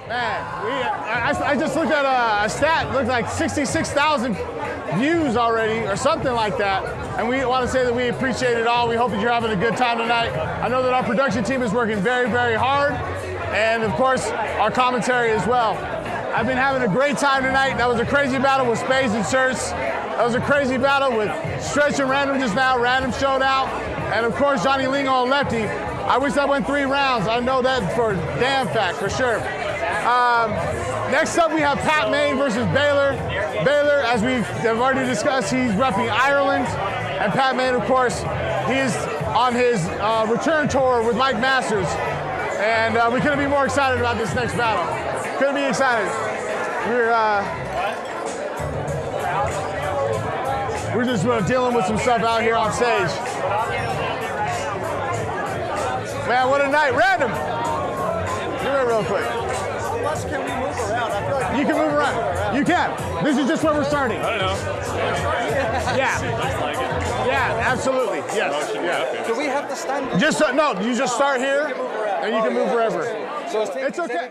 Man, I just looked at a stat. It looked like 66,000 views already or something like that. And we want to say that we appreciate it all. We hope that you're having a good time tonight. I know that our production team is working very, very hard. And, of course, our commentary as well. I've been having a great time tonight. That was a crazy battle with Spades and Certs. That was a crazy battle with Stretch and Random just now. Random showed out. And, of course, Jonny Lingo and Lefty. I wish I went 3 rounds. I know that for a damn fact, for sure. Next up, we have Pat Maine versus Balor. Balor, as we have already discussed, he's repping Ireland. And Pat Maine, of course, he's on his return tour with Mike Masters. And we couldn't be more excited about this next battle. Couldn't be excited. We're just dealing with some stuff out here on stage. Man, what a night. Random. Come here real quick. How much can we move around? I feel like you can move around. You can. This is just where we're starting. I don't know. Yeah, absolutely. Yes. Yeah. Do we have to stand? Just no, you just start here and you can move wherever. So it's okay.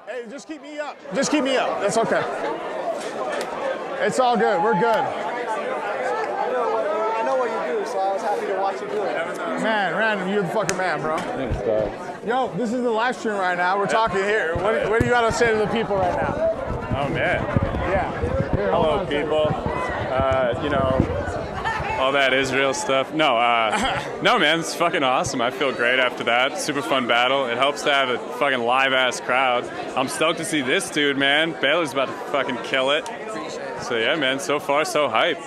Hey, just keep me up. Just keep me up. That's okay. It's all good. We're good. I know what you do, so I was happy to watch you do it. Man, Random, you're the fucking man, bro. Thanks, dog. Yo, this is the live stream right now. We're talking here. What do you got to say to the people right now? Oh, man. Yeah. Here, hello, people. All that Israel stuff. No, man, it's fucking awesome. I feel great after that. Super fun battle. It helps to have a fucking live-ass crowd. I'm stoked to see this dude, man. Baylor's about to fucking kill it. So, yeah, man, so far, so hype.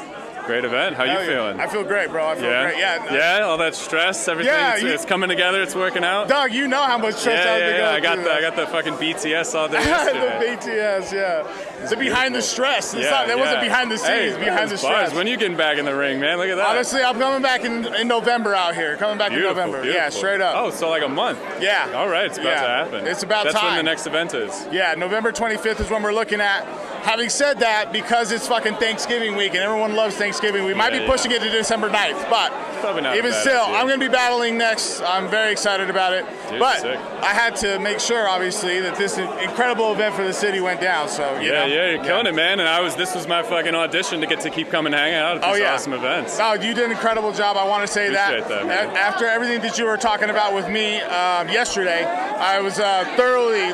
Great event. How you feeling? I feel great, bro. I feel great. Yeah, all that stress, everything. Yeah, it's coming together. It's working out. Dog, you know how much stress I was going I got the fucking BTS all day yesterday. The BTS, yeah. The behind the stress. That wasn't behind the scenes. Behind the stress. When are you getting back in the ring, man? Look at that. Honestly, I'm coming back in November out here. Coming back in November. Beautiful. Yeah, straight up. Oh, so like a month. Yeah. All right, it's about to happen. It's about That's time. when the next event is. Yeah, November 25th is when we're looking at. Having said that, because it's fucking Thanksgiving week and everyone loves Thanksgiving, we might be pushing it to December 9th. But Probably not. Even a bad still, idea. I'm going to be battling next. I'm very excited about it. Dude, but sick. I had to make sure, obviously, that this incredible event for the city went down. So you know. You're killing it, man. And this was my fucking audition to get to keep coming hanging out at these awesome events. No, you did an incredible job. I want to say Appreciate that, man. After everything that you were talking about with me yesterday, I was thoroughly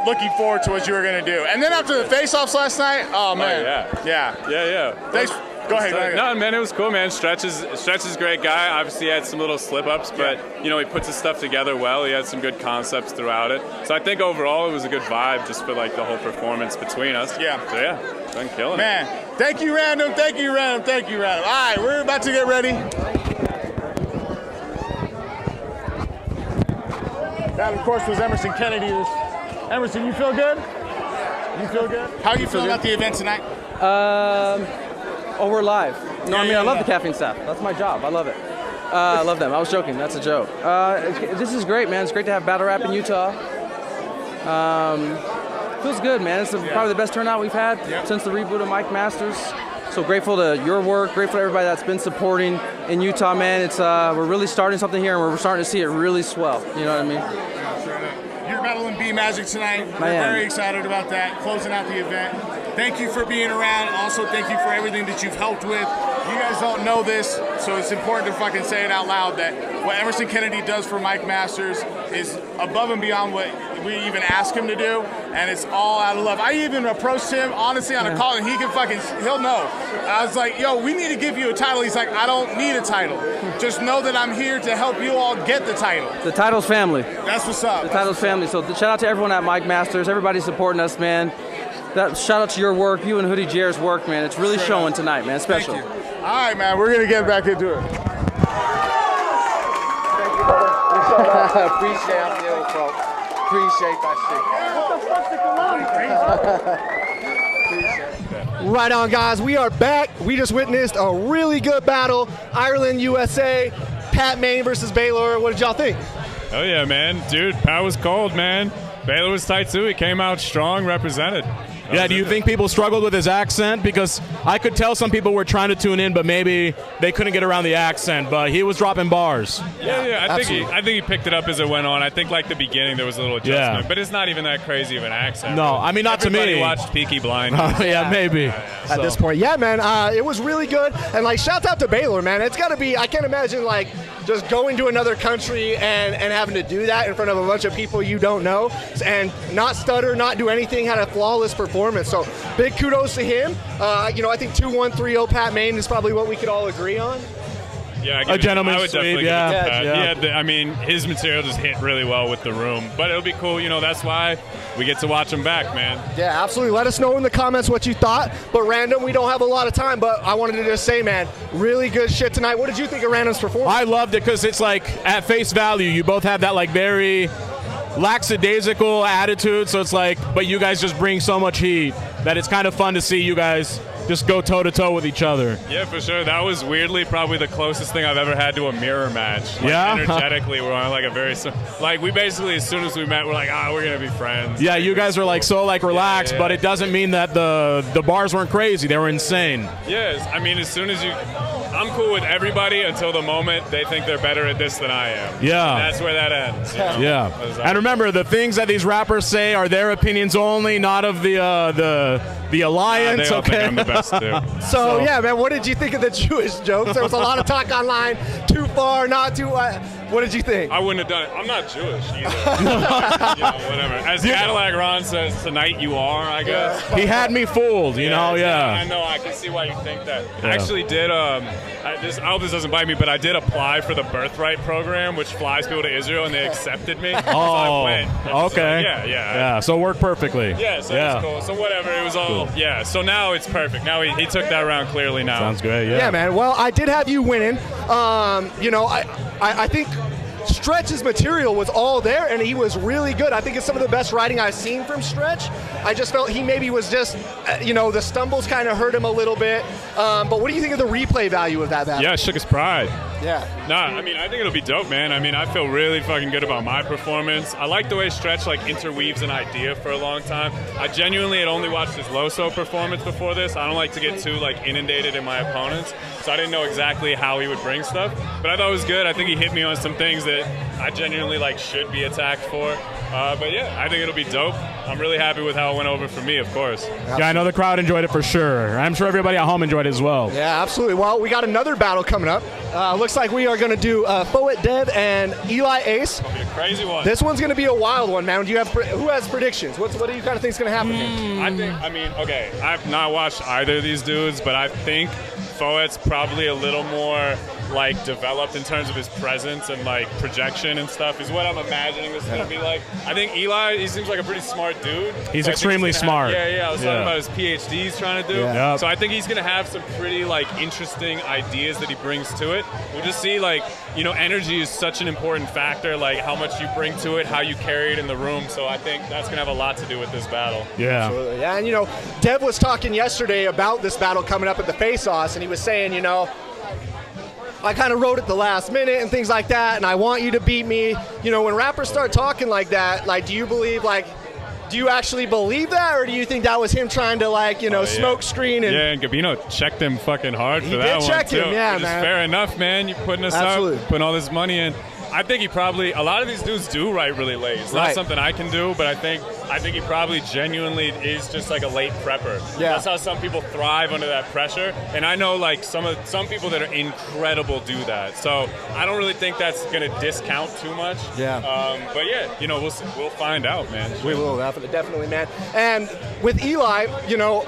looking forward to what you were going to do. And then after the face-offs last night, oh man, yeah. Thanks. Go ahead. No, man, it was cool, man. Stretch is a great guy. Obviously, he had some little slip-ups, but he puts his stuff together well. He had some good concepts throughout it. So I think overall it was a good vibe just for the whole performance between us. Yeah. So yeah, been killing man. Thank you, Random. Thank you, Random. Thank you, Random. All right, we're about to get ready. That, of course, was Emerson Kennedy. Emerson, you feel good? You feel good? How are you feeling about the event tonight? We're live. No, I love the caffeine staff. That's my job. I love it. I love them. I was joking. That's a joke. This is great, man. It's great to have battle rap in Utah. Feels good, man. It's probably the best turnout we've had since the reboot of Mike Masters. So grateful to your work. Grateful to everybody that's been supporting in Utah, man. It's we're really starting something here, and we're starting to see it really swell. You know what I mean? You're battling B Magic tonight. We're very excited about that. Closing out the event. Thank you for being around. Also, thank you for everything that you've helped with. You guys don't know this, so it's important to fucking say it out loud that what Emerson Kennedy does for Mike Masters is above and beyond what we even ask him to do, and it's all out of love. I even approached him, honestly, on a call, and he'll know. I was like, yo, we need to give you a title. He's like, I don't need a title. Just know that I'm here to help you all get the title. The title's family. That's what's up. The title's family. So shout out to everyone at Mike Masters. Everybody's supporting us, man. Shout out to your work, you and Hoodie Jer's work, man. It's really showing tonight, man. Special. Thank you. All right, man. We're going to get back into it. Thank you, brother. Appreciate it, bro. Appreciate that shit. Right on, guys. We are back. We just witnessed a really good battle. Ireland, USA, Pat Maine versus Balor. What did y'all think? Oh yeah, man. Dude, Pat was cold, man. Balor was tight too. He came out strong, represented. Yeah, do you think people struggled with his accent? Because I could tell some people were trying to tune in, but maybe they couldn't get around the accent. But he was dropping bars. Yeah. I think he picked it up as it went on. I think the beginning there was a little adjustment, but it's not even that crazy of an accent. No, I mean not Everybody to me. watched Peaky Blinders. Yeah, maybe. At this point, yeah, man, it was really good. And shouts out to Balor, man. It's got to be. I can't imagine just going to another country and having to do that in front of a bunch of people you don't know and not stutter, not do anything. Had a flawless performance. So big kudos to him. I think 2-1-3-0 Pat Maine is probably what we could all agree on. Yeah, a gentleman's I would definitely sweep, give it to yeah. Pat. His material just hit really well with the room. But it'll be cool, that's why we get to watch him back, man. Yeah, absolutely. Let us know in the comments what you thought. But Random, we don't have a lot of time, but I wanted to just say, man, really good shit tonight. What did you think of Random's performance? I loved it because it's at face value, you both have that very lackadaisical attitude. So it's but you guys just bring so much heat that it's kind of fun to see you guys just go toe-to-toe with each other. Yeah, for sure. That was weirdly probably the closest thing I've ever had to a mirror match. Energetically, we're on a very... we basically, as soon as we met, we're we're going to be friends. Yeah, you guys are so relaxed, but it doesn't mean that the bars weren't crazy. They were insane. Yes, as soon as you... I'm cool with everybody until the moment they think they're better at this than I am. Yeah. And that's where that ends. Yeah. And remember, the things that these rappers say are their opinions only, not of the alliance. They all think I'm the best too. So yeah, man, what did you think of the Jewish jokes? There was a lot of talk online. Too far, not too. What did you think? I wouldn't have done it. I'm not Jewish either. Whatever. As Cadillac Ron says, tonight you are, I guess. He had me fooled, I know. I can see why you think that. Yeah. I actually did. I hope this doesn't bite me, but I did apply for the Birthright program, which flies people to Israel, and they accepted me. Oh, so I went. okay. So, yeah. So it worked perfectly. Yeah, so it was cool. So whatever, it was all, cool. Yeah. So now it's perfect. Now he took that round clearly now. Sounds great, Yeah, man. Well, I did have you winning. I think Stretch's material was all there, and he was really good. I think it's some of the best writing I've seen from Stretch. I just felt he maybe was just, the stumbles kind of hurt him a little bit. But what do you think of the replay value of that battle? Yeah, it shook his pride. Yeah. No, I mean, I think it'll be dope, man. I mean, I feel really fucking good about my performance. I like the way Stretch like interweaves an idea for a long time. I genuinely had only watched his Loso performance before this. I don't like to get too like inundated in my opponents, so I didn't know exactly how he would bring stuff. But I thought it was good. I think he hit me on some things that I genuinely like should be attacked for. But yeah, I think it'll be dope. I'm really happy with how it went over for me, of course. Yeah, I know the crowd enjoyed it for sure. I'm sure everybody at home enjoyed it as well. Yeah, absolutely. Well, we got another battle coming up. Looks like we are going to do Foet Dev and Eli Ace. It'll be a crazy one. This one's going to be a wild one, man. Do you have who has predictions? What do you kind of think is going to happen here? I've not watched either of these dudes, but I think Foet's probably a little more like developed in terms of his presence and like projection and stuff is what I'm imagining this is going to be like. I think Eli, he seems like a pretty smart dude. He's extremely smart. I was talking about his PhD he's trying to do. Yeah. So I think he's going to have some pretty like interesting ideas that he brings to it. We'll just see like, you know, energy is such an important factor, like how much you bring to it, how you carry it in the room. So I think that's going to have a lot to do with this battle. Yeah. Absolutely. Yeah, and you know, Dev was talking yesterday about this battle coming up at the Face-Offs, and he was saying, you know, I kind of wrote it the last minute and things like that, and I want you to beat me. You know, when rappers start talking like that, like, do you believe, like, do you actually believe that, or do you think that was him trying to, like, you know, smoke screen? And and Gabino checked him fucking hard for that one, He did check him, yeah, which is man. fair enough, man. You're putting us up, putting all this money in. I think he probably, a lot of these dudes do write really late. It's not something I can do, but I think he probably genuinely is just like a late prepper. Yeah. That's how some people thrive under that pressure. And I know like some people that are incredible do that. So I don't really think that's going to discount too much. Yeah. But yeah, you know, we'll find out, man. We will, definitely, man. And with Eli, you know,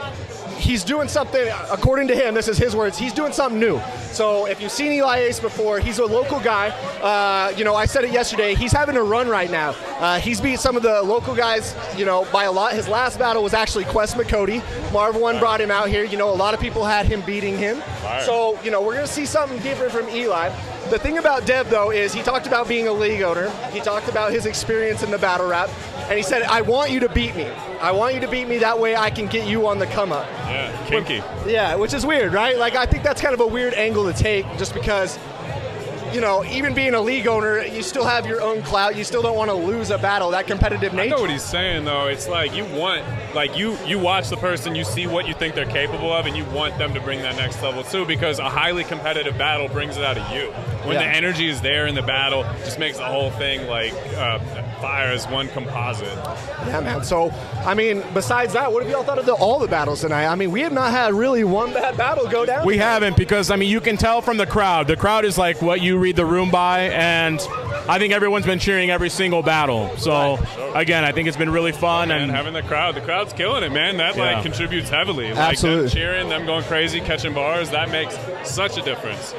he's doing something, according to him, this is his words, he's doing something new. So if you've seen Eli Ace before, he's a local guy. You know, I said it yesterday, he's having a run right now. He's beat some of the local guys, you know, by a lot. His last battle was actually Quest McCody. Marv One brought him out here. You know, a lot of people had him beating him. Right. So, you know, we're going to see something different from Eli. The thing about Dev, though, is he talked about being a league owner. He talked about his experience in the battle rap. And he said, I want you to beat me. I want you to beat me. That way I can get you on the come up. Yeah, kinky. Yeah, which is weird, right? Like, I think that's kind of a weird angle to take just because, you know, even being a league owner, you still have your own clout. You still don't want to lose a battle, that competitive nature. I know what he's saying, though. It's like you want, like you watch the person, you see what you think they're capable of, and you want them to bring that next level, too, because a highly competitive battle brings it out of you. When the energy is there in the battle, it just makes the whole thing, like, fire as one composite. Yeah, man. So, I mean, besides that, what have y'all thought of all the battles tonight? I mean, we have not had really one bad battle go down. We haven't, because, I mean, you can tell from the crowd. The crowd is like what you read the room by, and I think everyone's been cheering every single battle. So, again, I think it's been really fun. And having the crowd's killing it, man. That, like, contributes heavily. Like, absolutely. Them cheering, them going crazy, catching bars, that makes such a difference.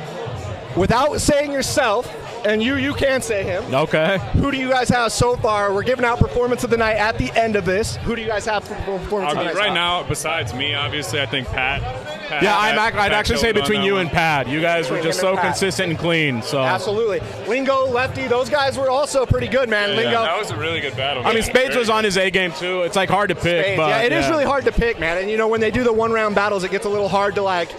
Without saying yourself, and you can say him. Okay. Who do you guys have so far? We're giving out performance of the night at the end of this. Who do you guys have for performance of the night? Right now, besides me, obviously, I think Pat. Yeah, I'd actually say between you and Pat. You guys were just so consistent and clean. So absolutely. Lingo, Lefty, those guys were also pretty good, man. Yeah, Lingo. that was a really good battle. I mean, Spades was on his A game too. It's like hard to pick. Spades, but yeah, it is really hard to pick, man. And you know, when they do the one-round battles, it gets a little hard to, like,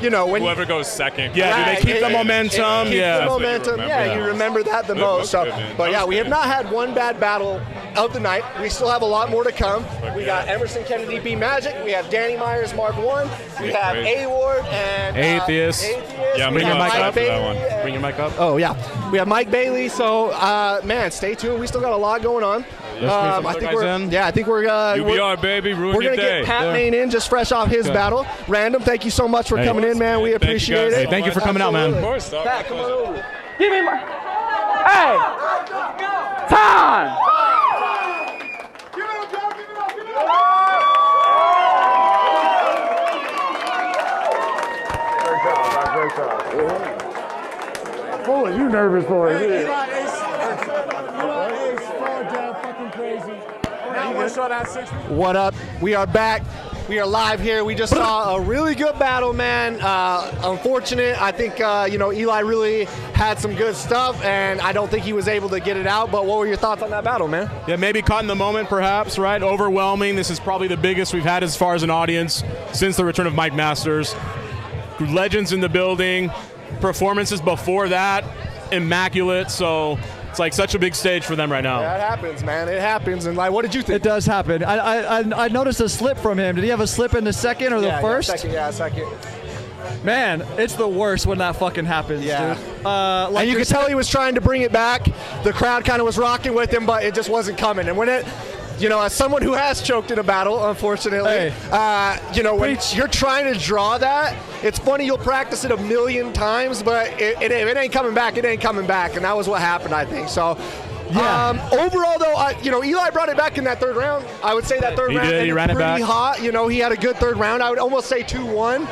you know, when whoever goes second. Yeah, do they keep the momentum? The momentum. You remember that the most. So, but yeah, we have not had one bad battle of the night. We still have a lot more to come. We got Emerson Kennedy B Magic. We have Danny Myers Mark One. We have A Ward and Atheist. Yeah, bring your mic up. That one. Bring your mic up. Oh yeah, we have Mike Bailey. So man, stay tuned. We still got a lot going on. I think we're UBR baby, ruin we're your gonna day. get Pat Maine in just fresh off his battle. Random, thank you so much for coming in, man. We appreciate it. Hey, thank you for coming out, man. Of course, Pat, come on over. Give me my. Hey! Time! Great job. Boy, you nervous, boy. Eli Ace, Foet Dev, fucking crazy. Now you want to show that 60? What up? We are back. We are live here. We just saw a really good battle, man. Unfortunate. I think, you know, Eli really had some good stuff, and I don't think he was able to get it out. But what were your thoughts on that battle, man? Yeah, maybe caught in the moment, perhaps, right? Overwhelming. This is probably the biggest we've had as far as an audience since the return of Mike Masters. Legends in the building. performances before that, immaculate. So it's like such a big stage for them right now. Yeah, it happens, man. It happens. And like, what did you think? It does happen. I noticed a slip from him. Did he have a slip in the second or the first? Second. Man, it's the worst when that fucking happens, dude. And you could tell he was trying to bring it back. The crowd kind of was rocking with him, but it just wasn't coming. And when it, as someone who has choked in a battle, unfortunately, when you're trying to draw that, it's funny, you'll practice it a million times, but it ain't coming back. It ain't coming back. And that was what happened, I think. So, overall, though, Eli brought it back in that third round. I would say that third round he ran it pretty back. hot. He had a good third round. I would almost say 2-1.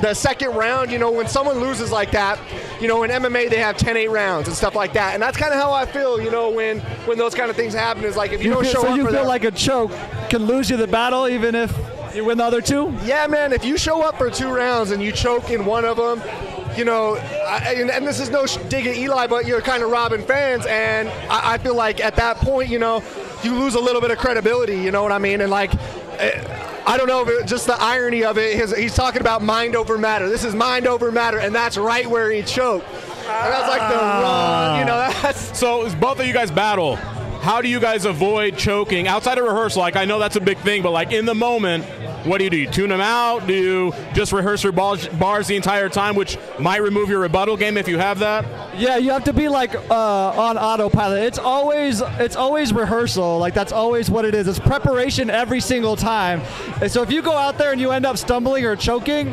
The second round, when someone loses like that, in MMA they have 10-8 rounds and stuff like that. And that's kind of how I feel, when those kind of things happen, is like if you don't show up for that. So you feel like a choke can lose you the battle even if you win the other two? Yeah, man. If you show up for 2 rounds and you choke in one of them, and this is no dig at Eli, but you're kind of robbing fans. And I feel like at that point, you lose a little bit of credibility, you know what I mean? And like, I don't know, but just the irony of it, he's talking about mind over matter. This is mind over matter, and that's right where he choked. And that's like the wrong, that's... So as both of you guys battle, how do you guys avoid choking? Outside of rehearsal, like I know that's a big thing, but like in the moment, what do? You tune them out? Do you just rehearse your bars the entire time, which might remove your rebuttal game if you have that? Yeah, you have to be like on autopilot. It's always rehearsal. Like that's always what it is. It's preparation every single time. And so if you go out there and you end up stumbling or choking,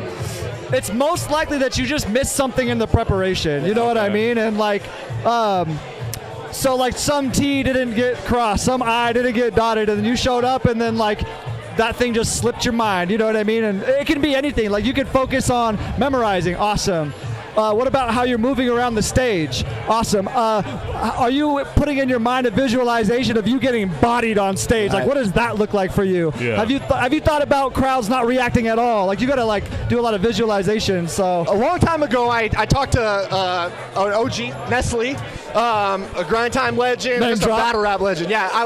it's most likely that you just missed something in the preparation. You know what I mean? And like, so like some T didn't get crossed, some I didn't get dotted, and then you showed up and then like that thing just slipped your mind, you know what I mean? And it can be anything. Like you can focus on memorizing, awesome. What about how you're moving around the stage? Awesome. Are you putting in your mind a visualization of you getting bodied on stage? Like, what does that look like for you? Yeah. Have you thought about crowds not reacting at all? Like, you got to like do a lot of visualization. So a long time ago, I talked to an OG, Nestle, a grind time legend, just a battle rap legend. Yeah,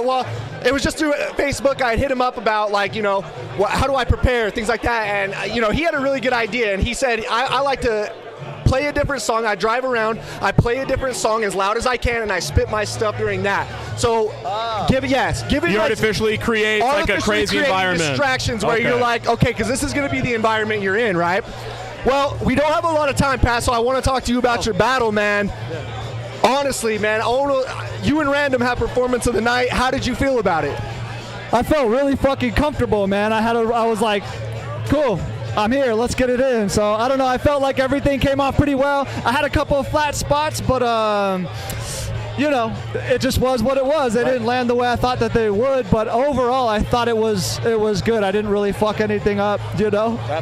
it was just through Facebook. I'd hit him up about like, how do I prepare, things like that. And, he had a really good idea. And he said, I like to play a different song. I drive around, I play a different song as loud as I can, and I spit my stuff during that. So give it. You artificially create like a crazy environment. Distractions where you're like, okay, because this is going to be the environment you're in, right? Well, we don't have a lot of time, Pat, so I want to talk to you about your battle, man. Honestly, man, you and Random have performance of the night. How did you feel about it? I felt really fucking comfortable, man. I was like, cool. I'm here, let's get it in. So I don't know, I felt like everything came off pretty well. I had a couple of flat spots, but it just was what it was. They didn't land the way I thought that they would, but overall I thought it was good. I didn't really fuck anything up,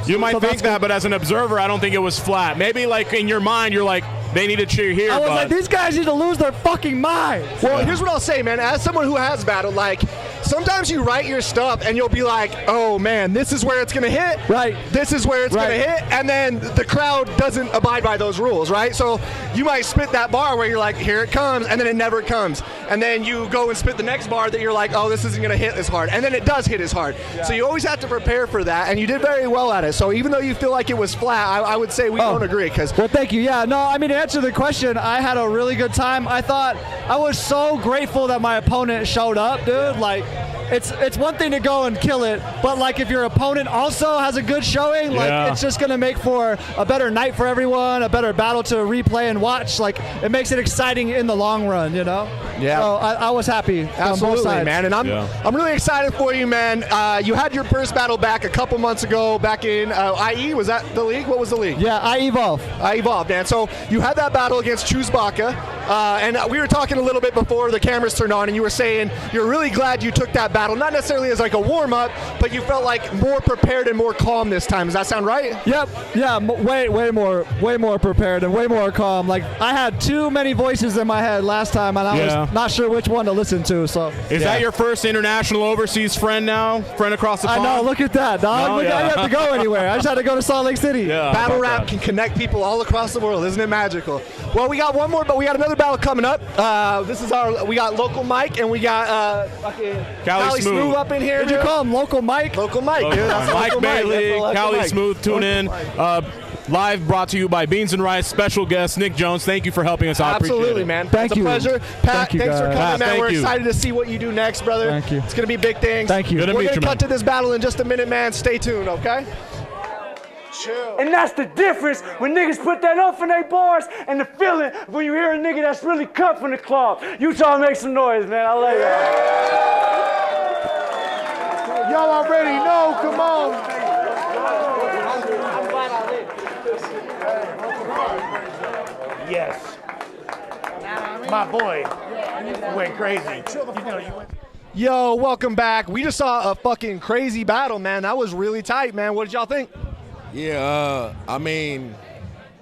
You might think that, but as an observer, I don't think it was flat. Maybe like in your mind, you're like, they need to cheer here. I was like, these guys need to lose their fucking minds. Well, here's what I'll say, man. As someone who has battled, like, sometimes you write your stuff and you'll be like, oh man, this is where it's going to hit. Right. This is where it's going to hit. And then the crowd doesn't abide by those rules, right? So you might spit that bar where you're like, here it comes, and then it never comes. And then you go and spit the next bar that you're like, oh, this isn't going to hit as hard. And then it does hit as hard. Yeah. So you always have to prepare for that, and you did very well at it. So even though you feel like it was flat, I would say we don't agree. Well, thank you. Yeah, no, I mean, to answer the question, I had a really good time. I thought I was so grateful that my opponent showed up, dude. Like, it's one thing to go and kill it, but like if your opponent also has a good showing, like it's just gonna make for a better night for everyone, a better battle to replay and watch. Like it makes it exciting in the long run, Yeah. So I was happy. Absolutely, on both sides. man. And I'm really excited for you, man. You had your first battle back a couple months ago, back in IE. Was that the league? What was the league? Yeah, I Evolve, man. So you had that battle against Chewbacca, and we were talking a little bit before the cameras turned on, and you were saying you're really glad you took that battle, not necessarily as like a warm-up, but you felt like more prepared and more calm this time. Does that sound right? Yep. Yeah, way more prepared and way more calm. Like I had too many voices in my head last time, and I was not sure which one to listen to. So is that your first international overseas friend now? Friend across the pond? I know. Look at that, dog. I didn't have to go anywhere. I just had to go to Salt Lake City. Yeah, battle rap can connect people all across the world. Isn't it magical? Well, we got one more, but we got another battle coming up. We got local Mike and we got Cali Cali Smoov up in here. Did you call him Local Mike? Local Mike, dude. That's Mike Local Bailey, That's Cali Mike. Smoov, tune in. Live brought to you by Beans and Rice. Special guest Nik Jones. Thank you for helping us out. Absolutely, Appreciate it. man. Thank it's you. a pleasure. Pat, Thank you, thanks for guys. coming, Pat, man. thank We're you. excited to see what you do next, brother. Thank you. It's going to be big things. Thank you. Good to We're meet going you, to man. cut to this battle in just a minute, man. Stay tuned, okay? Chill. And that's the difference when niggas put that up in their bars and the feeling when you hear a nigga that's really cut from the cloth. Utah, make some noise, man. I love y'all. Y'all already know. Come on. Yes. My boy went crazy. Yo, welcome back. We just saw a fucking crazy battle, man. That was really tight, man. What did y'all think? Yeah, I mean,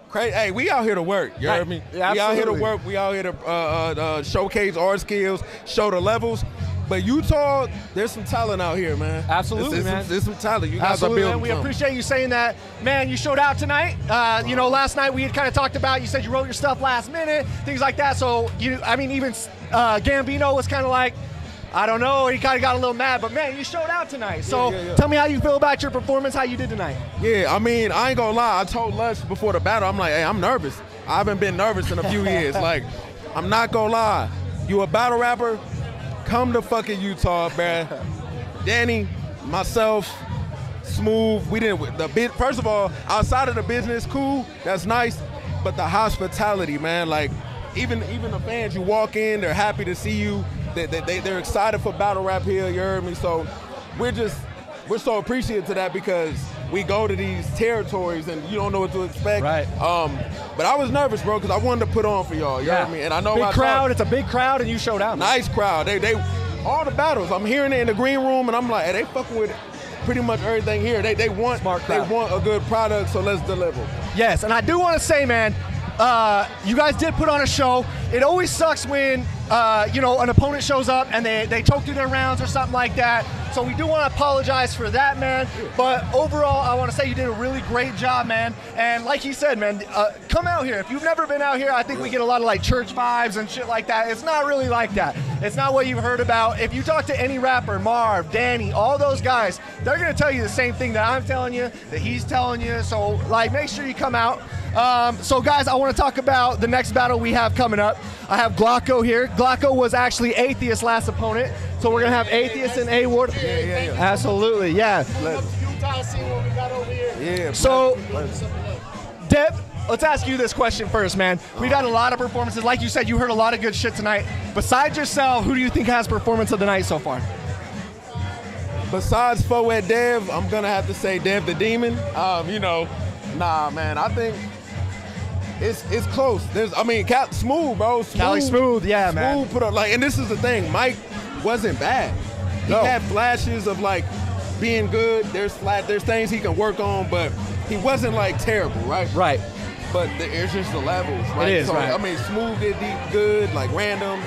crazy. Hey, we out here to work. You heard me? Yeah, we out here to absolutely. work. We out here to showcase our skills, show the levels. But Utah, there's some talent out here, man. Absolutely, man. There's some talent. You guys Absolutely, are man. building We something. appreciate you saying that. Man, you showed out tonight. You know, last night we had kind of talked about, you said you wrote your stuff last minute, things like that. So, even Gabino was kind of like, I don't know, he kind of got a little mad, but man, you showed out tonight. So Yeah. tell me how you feel about your performance, how you did tonight. Yeah, I mean, I ain't gonna lie. I told Lush before the battle, I'm like, hey, I'm nervous. I haven't been nervous in a few years. Like, I'm not gonna lie. You a battle rapper? Come to fucking Utah, bruh. Danny, myself, Smoov, we didn't, first of all, outside of the business, cool, that's nice, but the hospitality, man, like, even the fans, you walk in, they're happy to see you. They're excited for battle rap here, you heard me? So we're so appreciative to that because we go to these territories and you don't know what to expect. Right. But I was nervous, bro, because I wanted to put on for y'all, you heard me? And I know big I crowd, talk- it's a big crowd, and you showed out. Man. Nice crowd. They all the battles. I'm hearing it in the green room, and I'm like, hey, they fucking with pretty much everything here. They want a good product, so let's deliver. Yes, and I do want to say, man, you guys did put on a show. It always sucks when an opponent shows up and they choke through their rounds or something like that. So we do want to apologize for that, man. But overall, I want to say you did a really great job, man. And like he said, man, come out here. If you've never been out here, I think we get a lot of like church vibes and shit like that. It's not really like that. It's not what you've heard about. If you talk to any rapper, Marv, Danny, all those guys, they're going to tell you the same thing that I'm telling you, that he's telling you. So like, make sure you come out. So guys, I want to talk about the next battle we have coming up. I have Glocko here. Glocko was actually Atheist's last opponent. So we're going to have Atheist and A-Ward. Yeah. Absolutely, yeah. Utah, see what we got over here. Yeah. So, Dev, let's ask you this question first, man. We've had a lot of performances. Like you said, you heard a lot of good shit tonight. Besides yourself, who do you think has performance of the night so far? Besides Foet Dev, I'm going to have to say Dev the Demon. Nah, man, I think it's close. Smoov, bro. Cali Smoov, yeah, man. Smoov put up, and this is the thing, Mike wasn't bad. He had flashes of, being good. There's things he can work on, but he wasn't, terrible, right? Right. But it's just the levels, right? It is, right. Smoov did good, Random.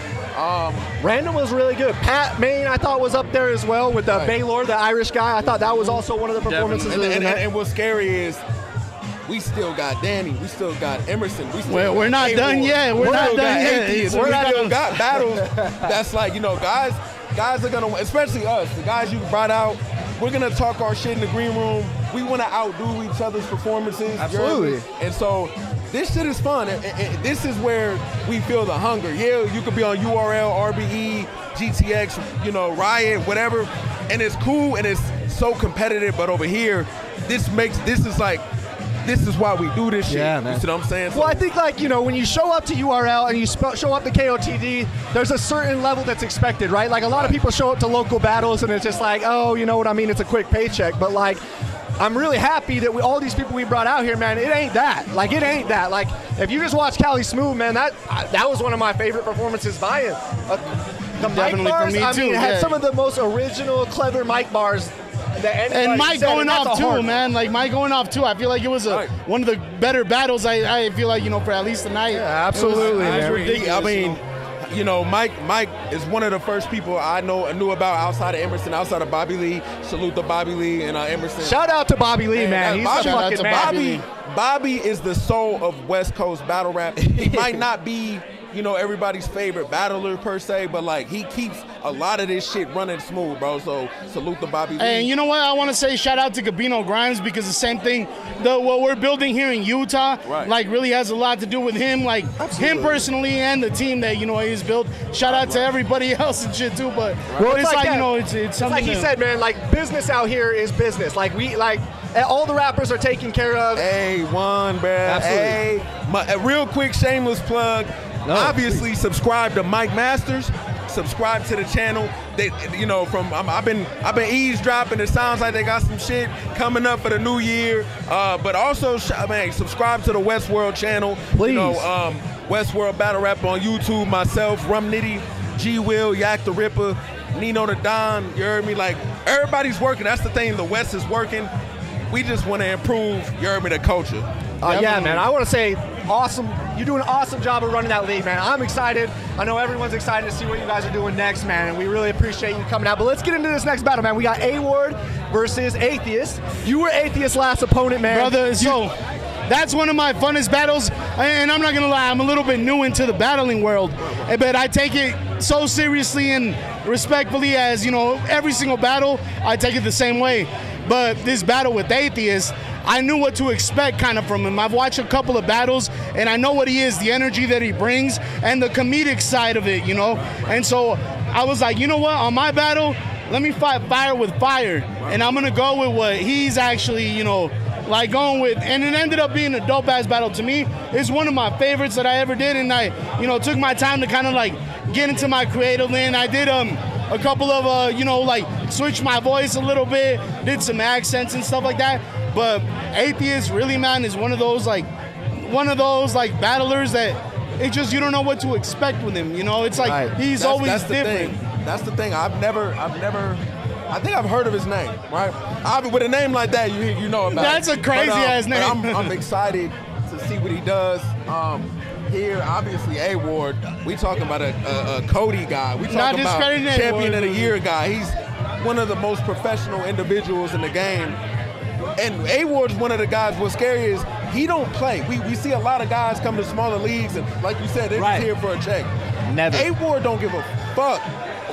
Random was really good. Pat Maine, I thought, was up there as well with Balor, the Irish guy. I thought that was also one of the performances. And what's scary is we still got Danny. We still got Emerson. We're not done yet. We're not done yet. We still got battles. That's guys are gonna, especially us, the guys you brought out. We're gonna talk our shit in the green room. We want to outdo each other's performances. Absolutely. And so this shit is fun. And this is where we feel the hunger. Yeah, you could be on URL, RBE, GTX, Riot, whatever, and it's cool and it's so competitive. But over here, this is why we do this shit. Yeah, man. You see what I'm saying? Well, I think when you show up to URL and you show up to KOTD, there's a certain level that's expected, right? Like a lot of people show up to local battles and it's just like, oh, you know what I mean? It's a quick paycheck. But I'm really happy that all these people we brought out here, man, it ain't that. It ain't that. If you just watch Cali Smoov, man, that was one of my favorite performances by him. The Definitely mic bars, for me too, it had yeah. some of the most original, clever mic bars. And Mike going off too, man. Mike going off too. I feel like it was one of the better battles. I feel like for at least tonight. Yeah, absolutely. It was ridiculous. Mike is one of the first people I knew about outside of Emerson, outside of Bobby Lee. Salute to Bobby Lee and Emerson. Shout out to Bobby Lee, man. He's a fucking man. Bobby is the soul of West Coast battle rap. He might not be you know, everybody's favorite battler per se, but like he keeps a lot of this shit running smooth, bro. So salute to Bobby Lee. And you know what? I want to say shout out to Gabino Grhymes because the same thing, what we're building here in Utah, like really has a lot to do with him, like him personally and the team that, you know, he's built. Shout out to everybody else and shit too, but it's like, you know, it's something like he said, man, like business out here is business. Like all the rappers are taken care of. A1, bro. Absolutely. A real quick shameless plug. Obviously, subscribe to Mike Masters. Subscribe to the channel. They, you know, I've been eavesdropping. It sounds like they got some shit coming up for the new year. But also, man, subscribe to the Westworld channel. Please. You know, Westworld Battle Rap on YouTube. Myself, Rum Nitty, G Will, Yak the Ripper, Nino the Don. You heard me? Like everybody's working. That's the thing. The West is working. We just want to improve, you heard me, the culture. Yeah, man. I want to say, awesome. You're doing an awesome job of running that league, man. I'm excited. I know everyone's excited to see what you guys are doing next, man, and we really appreciate you coming out. But let's get into this next battle, man. We got A-Ward versus Atheist. You were Atheist's last opponent, man. Brother, so that's one of my funnest battles, and I'm not going to lie, I'm a little bit new into the battling world, but I take it so seriously and respectfully as, you know, every single battle, I take it the same way. But this battle with Atheist, I knew what to expect kind of from him. I've watched a couple of battles, and I know what he is, the energy that he brings, and the comedic side of it, you know? And so I was like, you know what, on my battle, let me fight fire with fire, and I'm going to go with what he's actually, you know, like going with, and it ended up being a dope-ass battle to me. It's one of my favorites that I ever did, and I, you know, took my time to kind of like get into my creative lane. I did a couple of, you know, like switch my voice a little bit, did some accents and stuff like that. But Atheist really, man, is one of those battlers that it just, you don't know what to expect with him. You know, it's like he's always different. That's the thing. I think I've heard of his name, right? With a name like that, you know about That's a crazy ass name. I'm excited to see what he does. Here, obviously, A-Ward, we talking about a Cody guy. We talking about champion of the year guy. He's one of the most professional individuals in the game. And A-Ward's one of the guys, what's scary is he don't play. We see a lot of guys come to smaller leagues, and like you said, they're just here for a check. Never. A-Ward don't give a fuck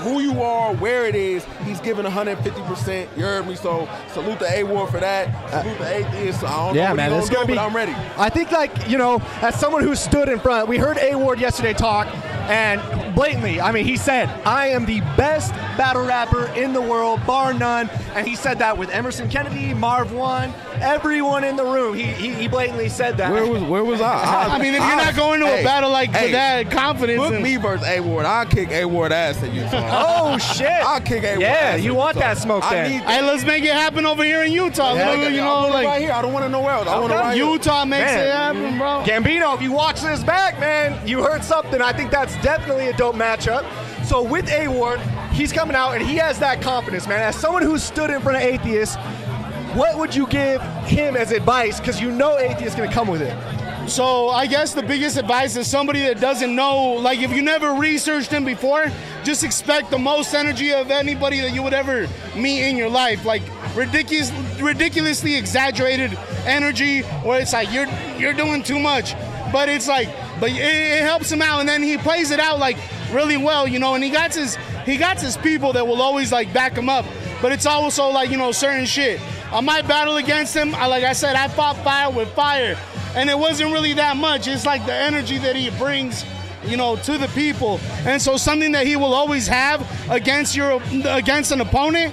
who you are, where it is. He's giving 150%. You heard me, so salute to A-Ward for that. Salute to Atheist. I don't know what he's gonna do, but I'm ready. I think, like, you know, as someone who stood in front, we heard A-Ward yesterday talk, and blatantly, I mean, he said, I am the best battle rapper in the world, bar none. And he said that with Emerson Kennedy, Marv One, everyone in the room. He blatantly said that. Where was I? I mean, if you're not going to a battle like that, confidence. Book me versus A-Ward. I'll kick A-Ward ass in Utah. Oh, shit. I'll kick A-Ward ass. You want that smoke then. Hey, let's make it happen over here in Utah. You know, like right here. I don't want to know where else. I want to right Utah makes it happen, bro. Gabino, if you watch this back, man, you heard something. I think that's definitely a dope matchup. So with A-Ward, he's coming out and he has that confidence, man. As someone who stood in front of Atheist, what would you give him as advice? Because you know Atheist is going to come with it. So I guess the biggest advice is somebody that doesn't know, like if you never researched him before, just expect the most energy of anybody that you would ever meet in your life. Like ridiculously exaggerated energy where it's like you're doing too much. But it's like, it helps him out, and then he plays it out like really well, you know, and he got his people that will always like back him up. But it's also like, you know, certain shit. On my battle against him, like I said, I fought fire with fire. And it wasn't really that much. It's like the energy that he brings, you know, to the people. And so something that he will always have against an opponent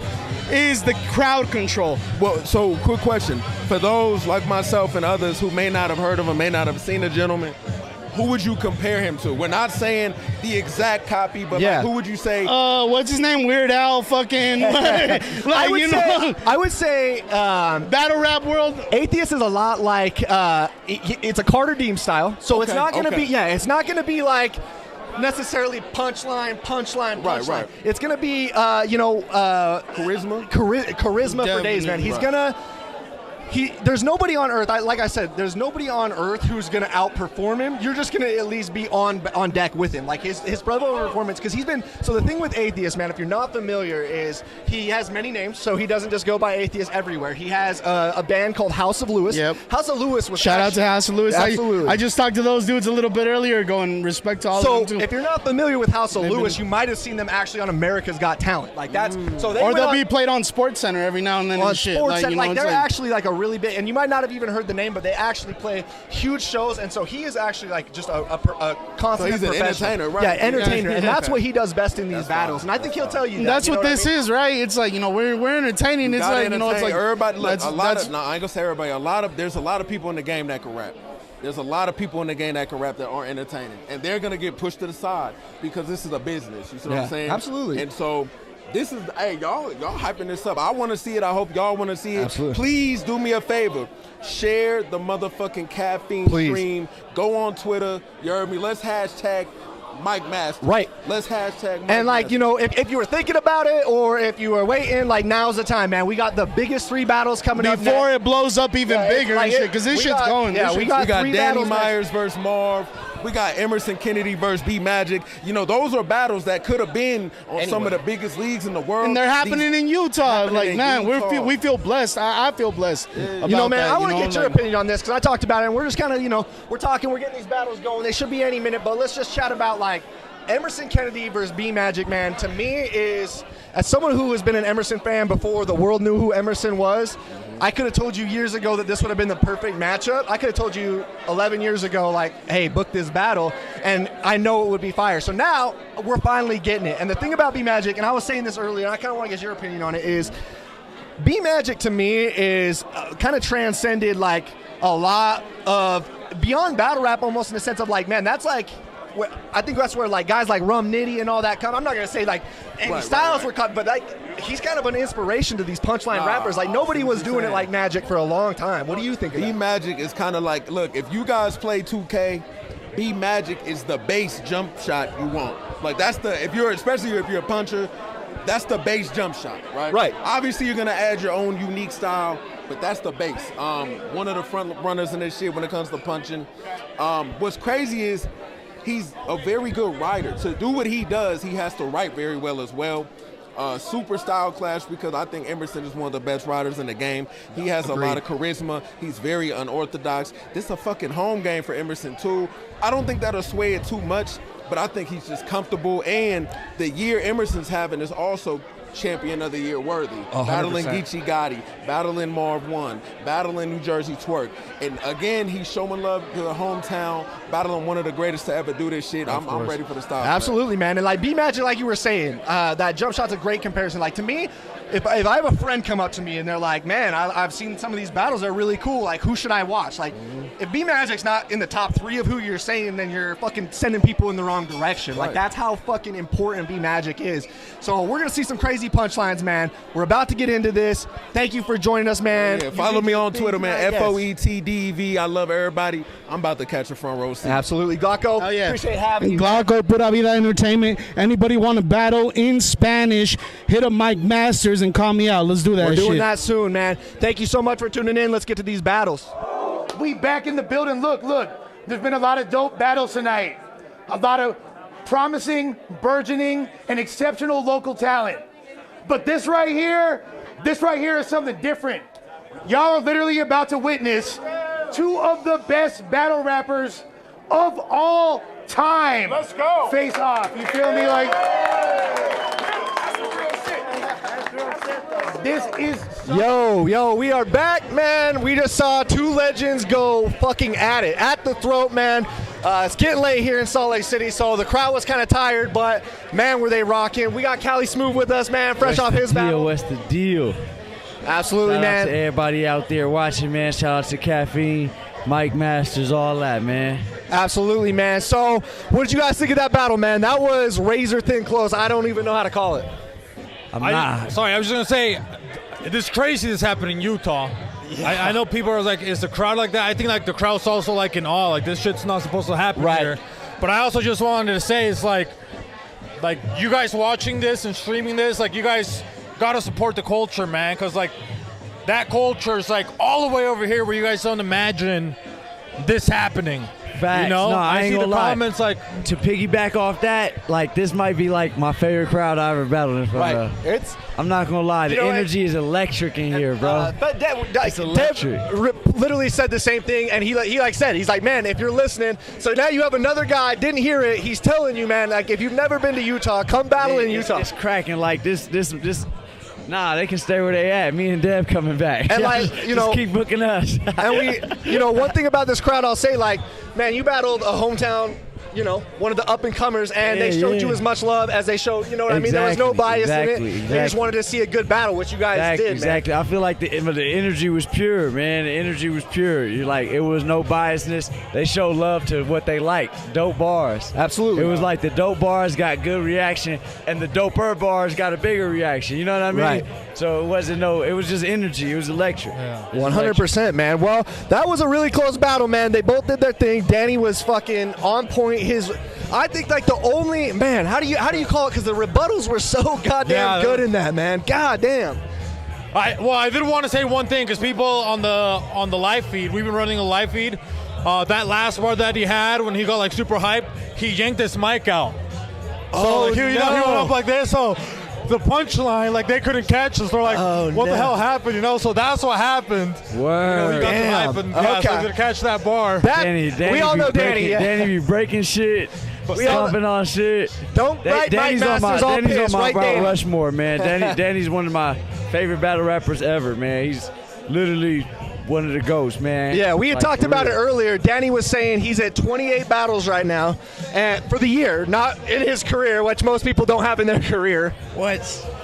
is the crowd control. Well, so quick question. For those like myself and others who may not have heard of him, may not have seen the gentleman, who would you compare him to? We're not saying the exact copy, but like, who would you say? What's his name? Weird Al fucking. Like, I would say battle rap world. Atheist is a lot like, it's a Carter Diem style. So it's not going to be, it's not going to be like necessarily punchline. Right. It's going to be, charisma for days, man. there's nobody on earth. Like I said, there's nobody on earth who's gonna outperform him. You're just gonna at least be on deck with him. Like his level of performance, because he's been. So the thing with Atheist, man, if you're not familiar, is he has many names. So he doesn't just go by Atheist everywhere. He has a band called House of Lewis. Yep. House of Lewis was shout out to House of Lewis. Absolutely. I just talked to those dudes a little bit earlier, going respect to all of them too. So if you're not familiar with House of Lewis, you might have seen them actually on America's Got Talent. Like that's so they or they'll be played on Sports Center every now and then. On and shit. Sports Center, like they're actually like a really big, and you might not have even heard the name, but they actually play huge shows, and so he is actually like just a constant he's an entertainer, right? Yeah, entertainer, and that's what he does best in these battles, and I think he'll tell you that. That's you know what this is, right? It's like, we're entertaining. It's like, it's like everybody. Look, that's, a lot of, no, I ain't gonna say everybody. There's a lot of people in the game that can rap. There's a lot of people in the game that can rap that aren't entertaining, and they're gonna get pushed to the side because this is a business. You see what I'm saying? Absolutely. And so this is, hey, y'all hyping this up. I want to see it. I hope y'all want to see it. Absolutely. Please do me a favor. Share the motherfucking caffeine stream. Go on Twitter. You heard me. Let's hashtag Mike Masters. Right. Let's hashtag Mike And like, Masters. if you were thinking about it or if you were waiting, like now's the time, man. We got the biggest 3 battles coming up before it blows up even bigger like and shit, because this shit's going. Yeah, we got 3 Danny battles Myers versus Marv. We got Emerson Kennedy versus B Magic. Those are battles that could have been on some of the biggest leagues in the world. And they're happening in Utah. Like, man, Utah. we feel blessed. I feel blessed. Man, I want to get your opinion on this because I talked about it, and we're just kind of, we're talking, we're getting these battles going. They should be any minute, but let's just chat about, like, Emerson Kennedy versus B Magic, man, to me is, as someone who has been an Emerson fan before the world knew who Emerson was, I could have told you years ago that this would have been the perfect matchup. I could have told you 11 years ago, like, hey, book this battle, and I know it would be fire. So now we're finally getting it. And the thing about B Magic, and I was saying this earlier, and I kind of want to get your opinion on it, is B Magic to me is kind of transcended like a lot of beyond battle rap, almost in the sense of like, man, that's like, I think that's where like guys like Rum Nitty and all that come. I'm not gonna say like any styles were cut, but like he's kind of an inspiration to these punchline rappers. Like nobody was doing it like Magic for a long time. What do you think of that? B Magic is kind of like, look, if you guys play 2K, B Magic is the base jump shot you want. Like that's the, especially if you're a puncher, that's the base jump shot, right? Right. Obviously you're gonna add your own unique style, but that's the base. One of the front runners in this shit when it comes to punching. What's crazy is he's a very good writer. To do what he does, he has to write very well as well. Super style clash because I think Emerson is one of the best writers in the game. He has a lot of charisma. He's very unorthodox. This is a fucking home game for Emerson too. I don't think that'll sway it too much, but I think he's just comfortable. And the year Emerson's having is also champion of the year worthy. 100%. Battling Geechee Gotti, battling Marv One, battling New Jersey Twerk. And again, he's showing love to the hometown, battling one of the greatest to ever do this shit. I'm ready for the style. Absolutely, man. And like B Magic, like you were saying, that jump shot's a great comparison. Like to me, if I have a friend come up to me and they're like, man, I've seen some of these battles, they're really cool. Like, who should I watch? Like, if B Magic's not in the top 3 of who you're saying, then you're fucking sending people in the wrong direction. Like, that's how fucking important B Magic is. So we're gonna see some crazy punchlines, man. We're about to get into this. Thank you for joining us, man. Yeah, follow me on Twitter, man. FOETDEV. I love everybody. I'm about to catch a front row seat. Absolutely, Glauco. Oh, yeah. Appreciate having you. Glauco, Pura Vida Entertainment. Anybody want to battle in Spanish? Hit up Mike Masters and call me out. Let's do that. We're doing shit. that soon, man. Thank you so much for tuning in. Let's get to these battles. We back in the building. Look. There's been a lot of dope battles tonight. A lot of promising, burgeoning, and exceptional local talent. But this right here is something different. Y'all are literally about to witness 2 of the best battle rappers of all time. Let's go. Face off. You feel me? Like, this is Yo, we are back, man. We just saw 2 legends go fucking at it. At the throat, man. It's getting late here in Salt Lake City, so the crowd was kind of tired, but, man, were they rocking. We got Cali Smoov with us, man, fresh off his battle. What's the deal? Absolutely, Shout man. out to everybody out there watching, man. Shout out to Caffeine, Mike Masters, all that, man. Absolutely, man. So, what did you guys think of that battle, man? That was razor thin close. I don't even know how to call it. Sorry, I was just going to say, this crazy this happened in Utah. Yeah. I know people are like, is the crowd like that? I think like the crowd's also like in awe. Like this shit's not supposed to happen here. But I also just wanted to say it's like you guys watching this and streaming this, like you guys got to support the culture, man. Because like that culture is like all the way over here where you guys don't imagine this happening. Facts. You know, No, I I ain't see the gonna lie. comments like To piggyback off that, like this might be like my favorite crowd I ever battled in front of. It's. I'm not gonna lie, the You know what? energy is electric in here, bro. But It's electric. Dev literally said the same thing, and he like said, he's like, man, if you're listening, so now you have another guy, didn't hear it, he's telling you, man, like, if you've never been to Utah, come battle in Utah. It's cracking like this. Nah, they can stay where they at. Me and Dev coming back. And like, you know, just keep booking us. And we, one thing about this crowd, I'll say, like, man, you battled a hometown, one of the up-and-comers, and they showed you as much love as they showed, you know what I mean? There was no bias in it. They just wanted to see a good battle, which you guys did, Exactly. I feel like the energy was pure, man. The energy was pure. It was no biasness. They showed love to what they liked. Dope bars. Absolutely. It was like the dope bars got good reaction, and the doper bars got a bigger reaction. You know what I mean? Right. So it was just energy. It was electric. Yeah. 100%, man. Well, that was a really close battle, man. They both did their thing. Danny was fucking on point. I think like the only man. How do you call it? Because the rebuttals were so goddamn good in that, man. Goddamn. I did want to say one thing because people on the live feed, we've been running a live feed. That last bar that he had when he got like super hyped, he yanked his mic out. So he went up like this. So the punchline, like they couldn't catch us. They're like, "What the hell happened?" So that's what happened. Word. He got the hype and so he's gonna catch that bar. Danny, we all know Danny. Danny be breaking shit. Stomping on shit. Don't write Mike Masters all Danny's pissed, on my right, Mount Danny? Rushmore, man. Danny's one of my favorite battle rappers ever, man. He's literally one of the GOATs, man. Yeah, we had talked about it earlier. Danny was saying he's at 28 battles right now, and for the year, not in his career, which most people don't have in their career. What?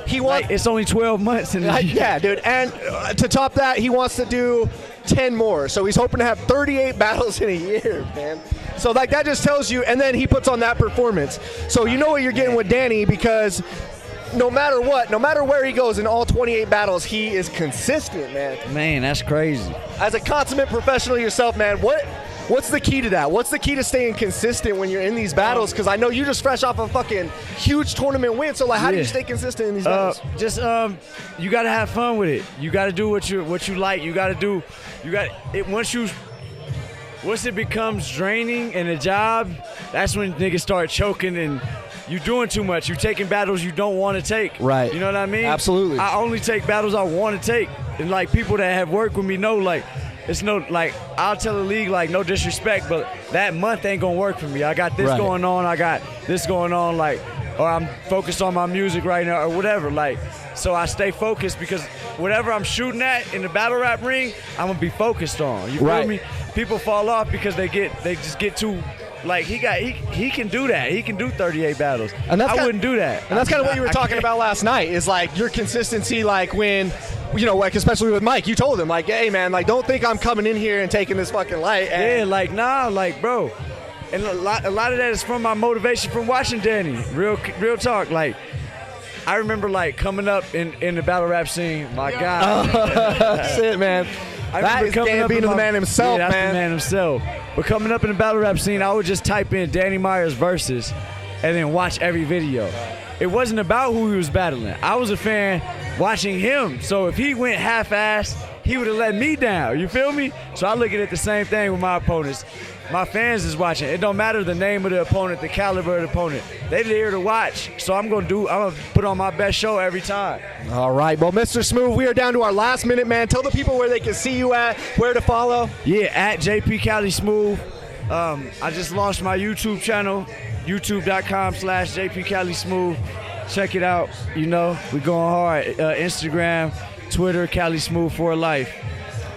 He wants. It's only 12 months in the year. Yeah, dude. And to top that, he wants to do 10 more. So he's hoping to have 38 battles in a year, man. So like that just tells you, and then he puts on that performance. So you know what you're getting with Danny, because no matter what, no matter where he goes in all 28 battles, he is consistent, man. Man, that's crazy. As a consummate professional yourself, man, what's the key to that? What's the key to staying consistent when you're in these battles? Because I know you just fresh off a fucking huge tournament win. So like, how do you stay consistent in these battles? You got to have fun with it. You got to do what you like. Once it becomes draining and a job, that's when niggas start choking and you doing too much. You taking battles you don't want to take. Right. You know what I mean? Absolutely. I only take battles I want to take. And like people that have worked with me know, like, it's no, like, I'll tell the league, like, no disrespect, but that month ain't gonna work for me. I got this going on, I got this going on, like, or I'm focused on my music right now or whatever, like, so I stay focused because whatever I'm shooting at in the battle rap ring, I'm gonna be focused on. You feel me? People fall off because they just get too, like, he can do that. He can do 38 battles. And I wouldn't do that. And that's kind of what you were talking about last night, is like your consistency, like when, like especially with Mike, you told him, like, hey man, like don't think I'm coming in here and taking this fucking light. Yeah, like, nah, like, bro. And a lot of that is from my motivation from watching Danny. Real talk. Like, I remember like coming up in the battle rap scene. My God. That's it, man. That is Gabino the man himself, yeah, that's man. the man himself. But coming up in the battle rap scene, I would just type in Danny Myers verses and then watch every video. It wasn't about who he was battling. I was a fan watching him. So if he went half-assed, he would have let me down. You feel me? So I look at it the same thing with my opponents. My fans is watching. It don't matter the name of the opponent, the caliber of the opponent. They're there to watch. So I'm gonna put on my best show every time. All right, well, Mr. Smoov, we are down to our last minute, man. Tell the people where they can see you at, where to follow. Yeah, at JP Cali Smoov. I just launched my YouTube channel, youtube.com/JP Cali Smoov. Check it out. You know, we going hard. Instagram, Twitter, Cali Smoov for life.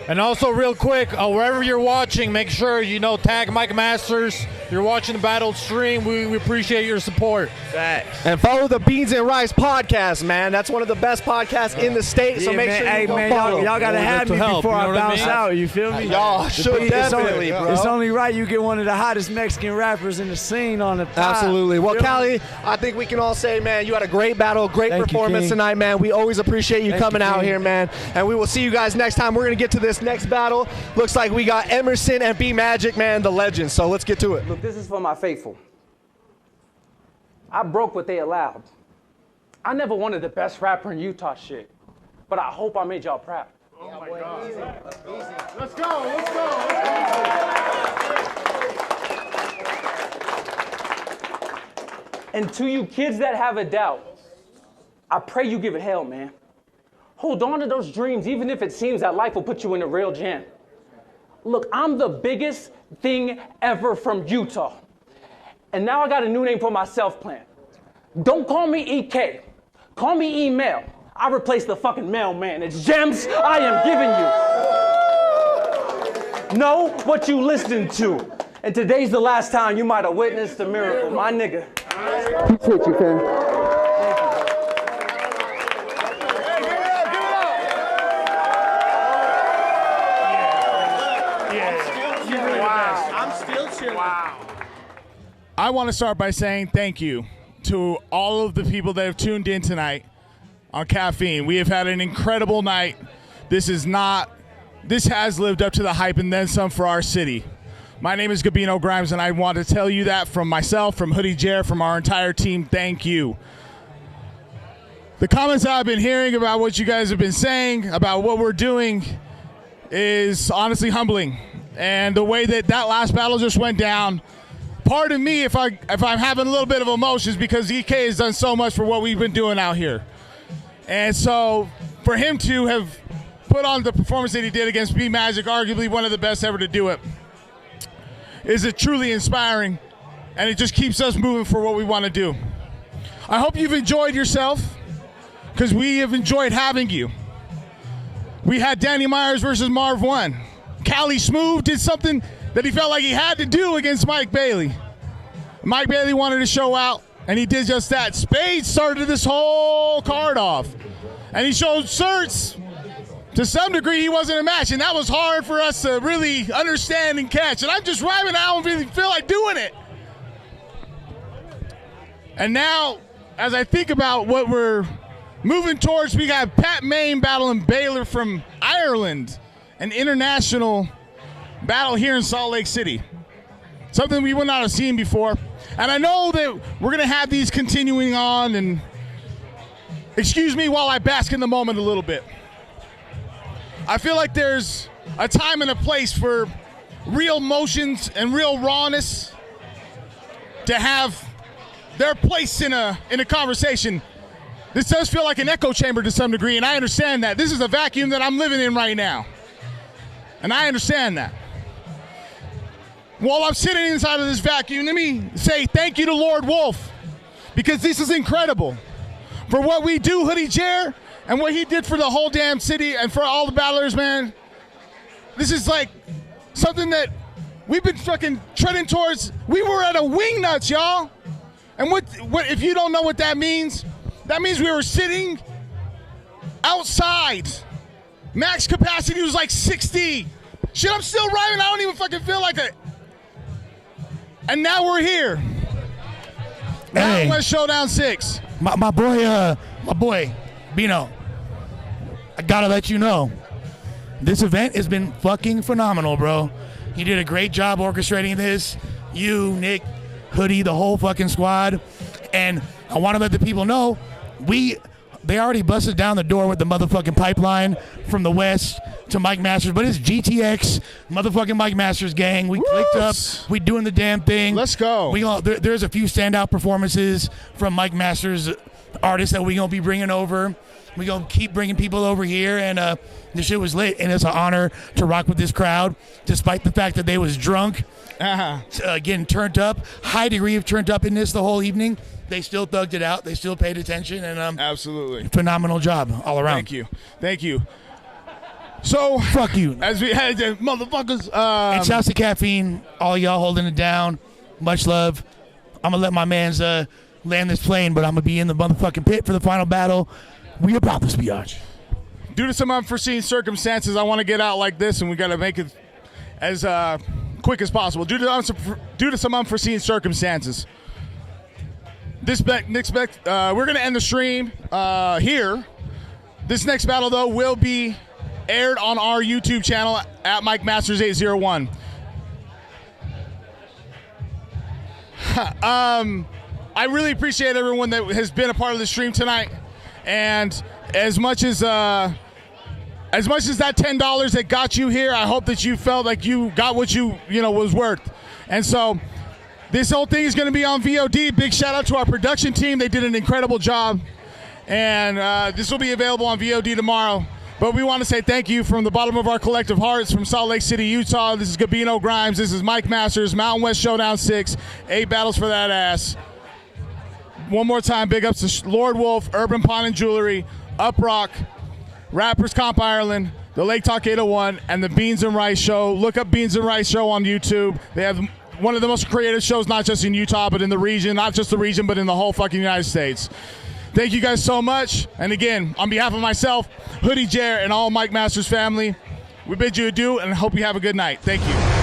And also, real quick, wherever you're watching, make sure tag Mike Masters. You're watching the battle stream. We appreciate your support. Facts. And follow the Beans and Rice podcast, man. That's one of the best podcasts in the state. So make sure you go follow. Y'all gotta have me before I bounce out. You feel me? Y'all should definitely, bro. It's only right you get one of the hottest Mexican rappers in the scene on the pod. Absolutely. Well, Cali, I think we can all say, man, you had a great battle, great performance tonight, man. We always appreciate you coming out here, man. And we will see you guys next time. We're gonna get to this next battle. Looks like we got Emerson and B Magic, man, the legends. So let's get to it. Look, this is for my faithful. I broke what they allowed. I never wanted the best rapper in Utah shit, but I hope I made y'all proud. Oh my God. Let's go. Let's go. And to you kids that have a doubt, I pray you give it hell, man. Hold on to those dreams, even if it seems that life will put you in a real jam. Look, I'm the biggest thing ever from Utah. And now I got a new name for my self plan. Don't call me EK. Call me email. I replaced the fucking mailman. It's gems I am giving you. Know what you listening to. And today's the last time you might have witnessed a miracle, my nigga. Appreciate you, fam. I'm still chilling. Wow. I want to start by saying thank you to all of the people that have tuned in tonight on Caffeine. We have had an incredible night. This has lived up to the hype and then some for our city. My name is Gabino Grhymes, and I want to tell you that from myself, from Hoodie Jer, from our entire team, thank you. The comments I've been hearing about what you guys have been saying, about what we're doing, is honestly humbling. And the way that last battle just went down, pardon me if I'm having a little bit of emotions, because EK has done so much for what we've been doing out here. And so for him to have put on the performance that he did against B Magic, arguably one of the best ever to do it, is it truly inspiring, and it just keeps us moving for what we want to do. I hope you've enjoyed yourself, because we have enjoyed having you. We had Danny Myers versus Marv 1. Cali Smoov did something that he felt like he had to do against Mike Bailey. Mike Bailey wanted to show out, and he did just that. Spade started this whole card off, and he showed Certs. To some degree, he wasn't a match, and that was hard for us to really understand and catch. And I'm just rhyming, I don't really feel like doing it. And now, as I think about what we're moving towards, we got Pat Maine battling Balor from Ireland, an international battle here in Salt Lake City. Something we would not have seen before. And I know that we're going to have these continuing on, and excuse me while I bask in the moment a little bit. I feel like there's a time and a place for real emotions and real rawness to have their place in a conversation. This does feel like an echo chamber to some degree, and I understand that. This is a vacuum that I'm living in right now, and I understand that. While I'm sitting inside of this vacuum, let me say thank you to Lord Wolf, because this is incredible. For what we do, Hoodie Jer, and what he did for the whole damn city and for all the battlers, man. This is like something that we've been fucking treading towards. We were at a wing nuts, y'all. And what if you don't know what that means? That means we were sitting outside. Max capacity was like 60. Shit, I'm still rhyming. I don't even fucking feel like it. And now we're here. Now West Showdown 6. My boy, Bino. I gotta let you know, this event has been fucking phenomenal, bro. You did a great job orchestrating this. You, Nik, Hoodie, the whole fucking squad. And I want to let the people know, they already busted down the door with the motherfucking pipeline from the West to Mike Masters, but it's GTX motherfucking Mike Masters gang. We clicked up. We doing the damn thing. Let's go. There's a few standout performances from Mike Masters artists that we gonna be bringing over. We gonna keep bringing people over here, and the shit was lit, and it's an honor to rock with this crowd, despite the fact that they was drunk, getting turned up, high degree of turned up in this the whole evening. They still thugged it out. They still paid attention, and absolutely phenomenal job all around. Thank you. So fuck you. As we had the motherfuckers. And shouts to Caffeine, all y'all holding it down. Much love. I'm gonna let my man's land this plane, but I'm gonna be in the motherfucking pit for the final battle. We about this, biatch. Due to some unforeseen circumstances, I want to get out like this, and we got to make it as quick as possible. Due to some unforeseen circumstances, we're going to end the stream here. This next battle, though, will be aired on our YouTube channel at Mike Masters 801. I really appreciate everyone that has been a part of the stream tonight. And as much as as much as that $10 that got you here, I hope that you felt like you got what you was worth. And so this whole thing is going to be on VOD. Big shout out to our production team. They did an incredible job. And this will be available on VOD tomorrow. But we want to say thank you from the bottom of our collective hearts from Salt Lake City, Utah. This is Gabino Grhymes. This is Mike Masters, Mountain West Showdown 6, 8 battles for that ass. One more time, big ups to Lord Wolf, Urban Pawn and Jewelry, Uprock, Rappers Comp Ireland, the Lake Talk 801, and the Beans and Rice Show. Look up Beans and Rice Show on YouTube. They have one of the most creative shows, not just in Utah, but in the region. Not just the region, but in the whole fucking United States. Thank you guys so much. And again, on behalf of myself, Hoodie Jer, and all Mike Masters family, we bid you adieu and hope you have a good night. Thank you.